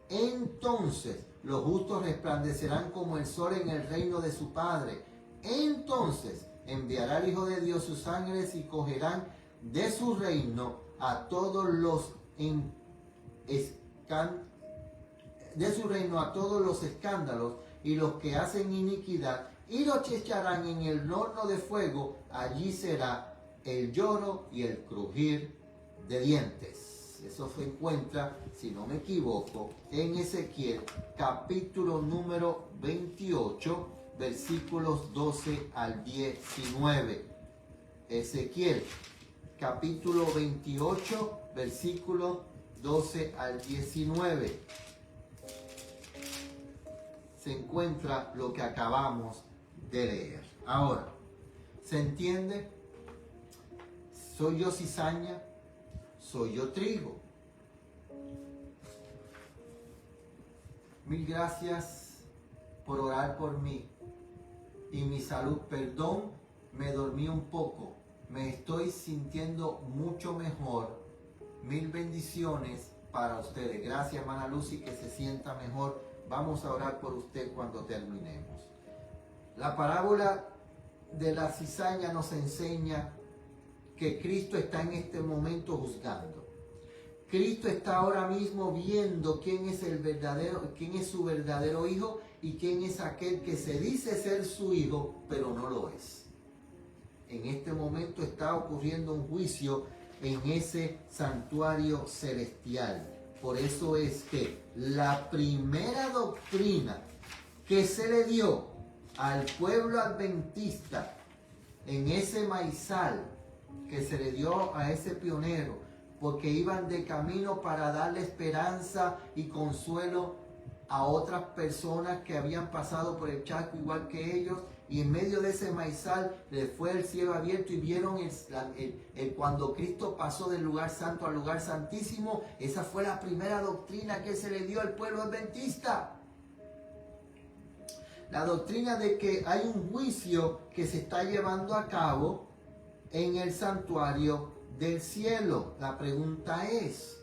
Entonces los justos resplandecerán como el sol en el reino de su Padre. Entonces enviará el Hijo de Dios sus ángeles y cogerán de su reino a todos los escándalos y los que hacen iniquidad, y los echarán en el horno de fuego. Allí será el lloro y el crujir de dientes. Eso se encuentra, si no me equivoco, en Ezequiel capítulo número 28, versículos 12 al 19. Ezequiel capítulo 28, versículos 12 al 19. Se encuentra lo que acabamos de leer. Ahora, ¿se entiende? ¿Soy yo cizaña? ¿Soy yo trigo? Mil gracias por orar por mí y mi salud. Perdón, me dormí un poco. Me estoy sintiendo mucho mejor. Mil bendiciones para ustedes. Gracias, hermana Lucy, que se sienta mejor. Vamos a orar por usted cuando terminemos. La parábola de la cizaña nos enseña que Cristo está en este momento juzgando. Cristo está ahora mismo viendo quién es su verdadero hijo y quién es aquel que se dice ser su hijo, pero no lo es. En este momento está ocurriendo un juicio en ese santuario celestial. Por eso es que la primera doctrina que se le dio al pueblo adventista en ese maizal que se le dio a ese pionero, porque iban de camino para darle esperanza y consuelo a otras personas que habían pasado por el charco igual que ellos, y en medio de ese maizal les fue el cielo abierto y vieron cuando Cristo pasó del lugar santo al lugar santísimo. Esa fue la primera doctrina que se le dio al pueblo adventista. La doctrina de que hay un juicio que se está llevando a cabo en el santuario del cielo. La pregunta es,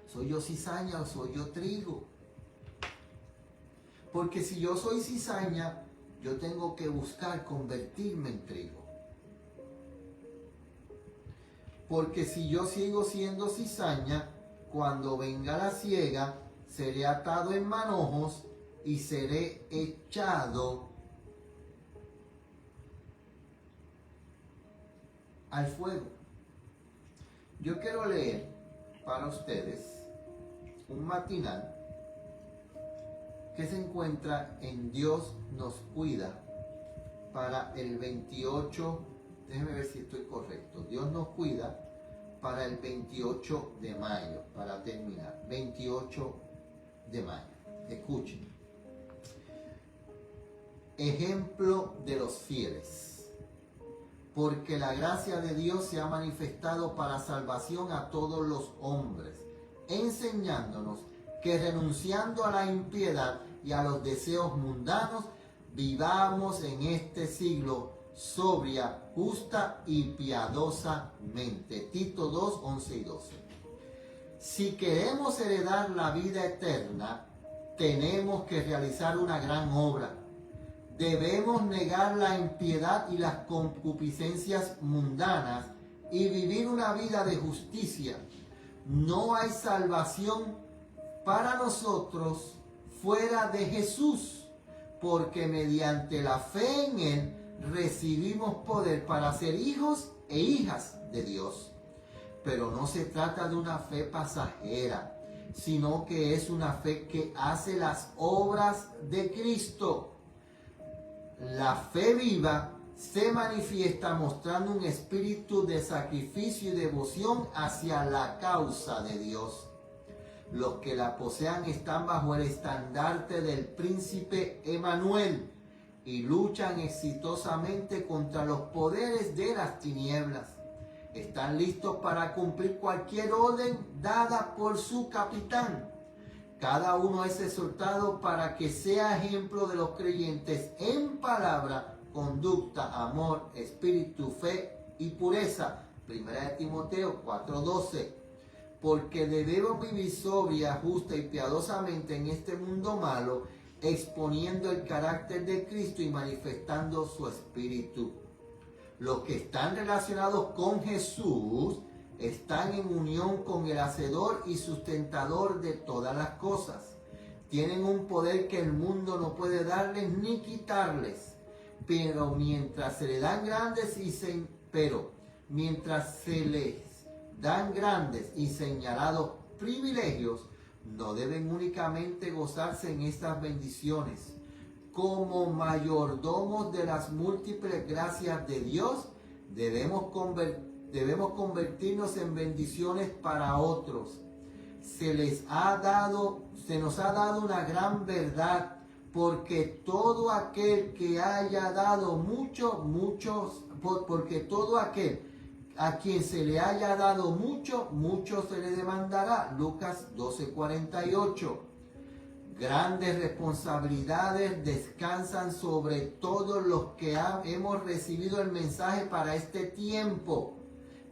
¿soy yo cizaña o soy yo trigo? Porque si yo soy cizaña, yo tengo que buscar convertirme en trigo. Porque si yo sigo siendo cizaña, cuando venga la siega, seré atado en manojos y seré echado al fuego. Yo quiero leer para ustedes un matinal que se encuentra en Dios nos cuida para el 28, déjenme ver si estoy correcto, Dios nos cuida para el 28 de mayo, para terminar, 28 de mayo. Escuchen. Ejemplo de los fieles. Porque la gracia de Dios se ha manifestado para salvación a todos los hombres, enseñándonos que renunciando a la impiedad y a los deseos mundanos, vivamos en este siglo sobria, justa y piadosamente. Tito 2, 11 y 12. Si queremos heredar la vida eterna, tenemos que realizar una gran obra. Debemos negar la impiedad y las concupiscencias mundanas y vivir una vida de justicia. No hay salvación para nosotros fuera de Jesús, porque mediante la fe en Él recibimos poder para ser hijos e hijas de Dios. Pero no se trata de una fe pasajera, sino que es una fe que hace las obras de Cristo. La fe viva se manifiesta mostrando un espíritu de sacrificio y devoción hacia la causa de Dios. Los que la posean están bajo el estandarte del príncipe Emanuel y luchan exitosamente contra los poderes de las tinieblas. Están listos para cumplir cualquier orden dada por su capitán. Cada uno es exhortado para que sea ejemplo de los creyentes en palabra, conducta, amor, espíritu, fe y pureza. 1 Timoteo 4:12. Porque debemos vivir sobria, justa y piadosamente en este mundo malo, exponiendo el carácter de Cristo y manifestando su espíritu. Los que están relacionados con Jesús están en unión con el hacedor y sustentador de todas las cosas. Tienen un poder que el mundo no puede darles ni quitarles. Pero mientras se les dan grandes y señalados privilegios, no deben únicamente gozarse en estas bendiciones. Como mayordomos de las múltiples gracias de Dios, debemos convertirnos en bendiciones para otros. Se nos ha dado una gran verdad, porque todo aquel que haya dado porque todo aquel a quien se le haya dado mucho, mucho se le demandará. Lucas 12:48. Grandes responsabilidades descansan sobre todos los que hemos recibido el mensaje para este tiempo.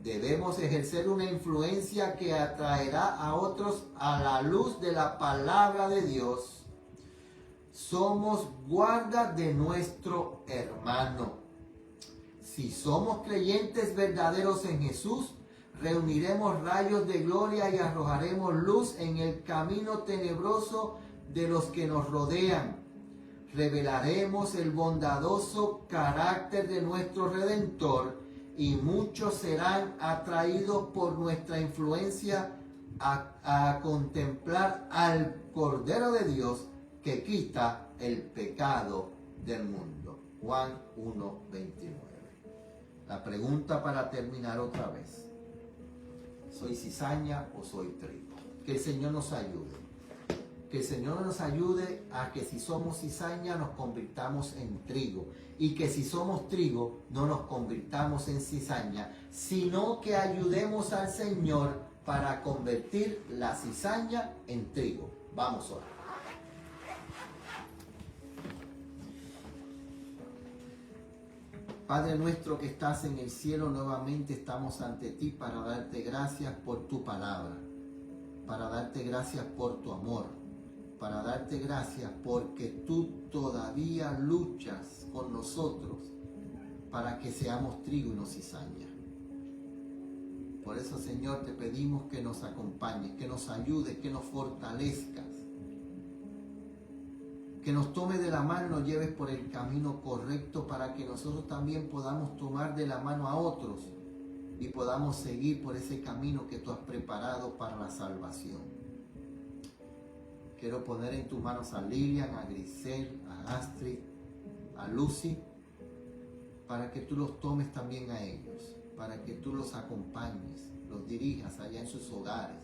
Debemos ejercer una influencia que atraerá a otros a la luz de la palabra de Dios. Somos guardas de nuestro hermano. Si somos creyentes verdaderos en Jesús, reuniremos rayos de gloria y arrojaremos luz en el camino tenebroso de los que nos rodean. Revelaremos el bondadoso carácter de nuestro Redentor y muchos serán atraídos por nuestra influencia a contemplar al Cordero de Dios que quita el pecado del mundo. Juan 1:29. La pregunta para terminar otra vez: ¿soy cizaña o soy trigo? Que el Señor nos ayude. Que el Señor nos ayude a que si somos cizaña nos convirtamos en trigo, y que si somos trigo no nos convirtamos en cizaña, sino que ayudemos al Señor para convertir la cizaña en trigo. Vamos a orar. Padre nuestro que estás en el cielo, nuevamente estamos ante ti para darte gracias por tu palabra, para darte gracias por tu amor, para darte gracias porque tú todavía luchas con nosotros para que seamos trigo y no cizaña. Por eso, Señor, te pedimos que nos acompañes, que nos ayudes, que nos fortalezcas, que nos tome de la mano y nos lleves por el camino correcto para que nosotros también podamos tomar de la mano a otros y podamos seguir por ese camino que tú has preparado para la salvación. Quiero poner en tus manos a Lilian, a Grisel, a Astrid, a Lucy, para que tú los tomes también a ellos, para que tú los acompañes, los dirijas allá en sus hogares.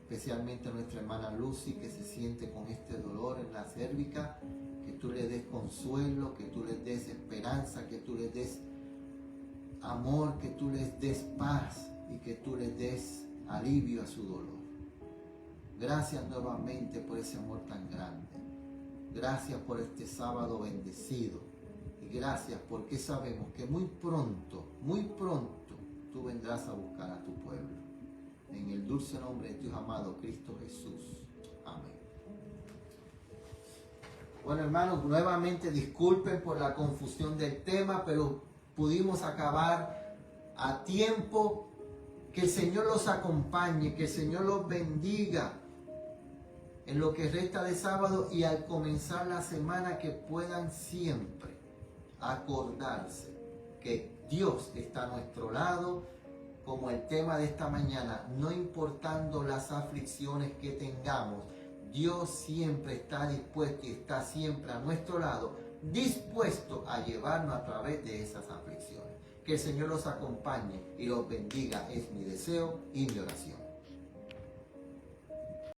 Especialmente a nuestra hermana Lucy, que se siente con este dolor en la cérvica, que tú le des consuelo, que tú les des esperanza, que tú les des amor, que tú les des paz y que tú les des alivio a su dolor. Gracias nuevamente por ese amor tan grande. Gracias por este sábado bendecido. Y gracias porque sabemos que muy pronto, tú vendrás a buscar a tu pueblo. En el dulce nombre de Dios amado, Cristo Jesús. Amén. Bueno, hermanos, nuevamente disculpen por la confusión del tema, pero pudimos acabar a tiempo. Que el Señor los acompañe, que el Señor los bendiga en lo que resta de sábado, y al comenzar la semana que puedan siempre acordarse que Dios está a nuestro lado, como el tema de esta mañana, no importando las aflicciones que tengamos, Dios siempre está dispuesto y está siempre a nuestro lado, dispuesto a llevarnos a través de esas aflicciones. Que el Señor los acompañe y los bendiga, es mi deseo y mi oración.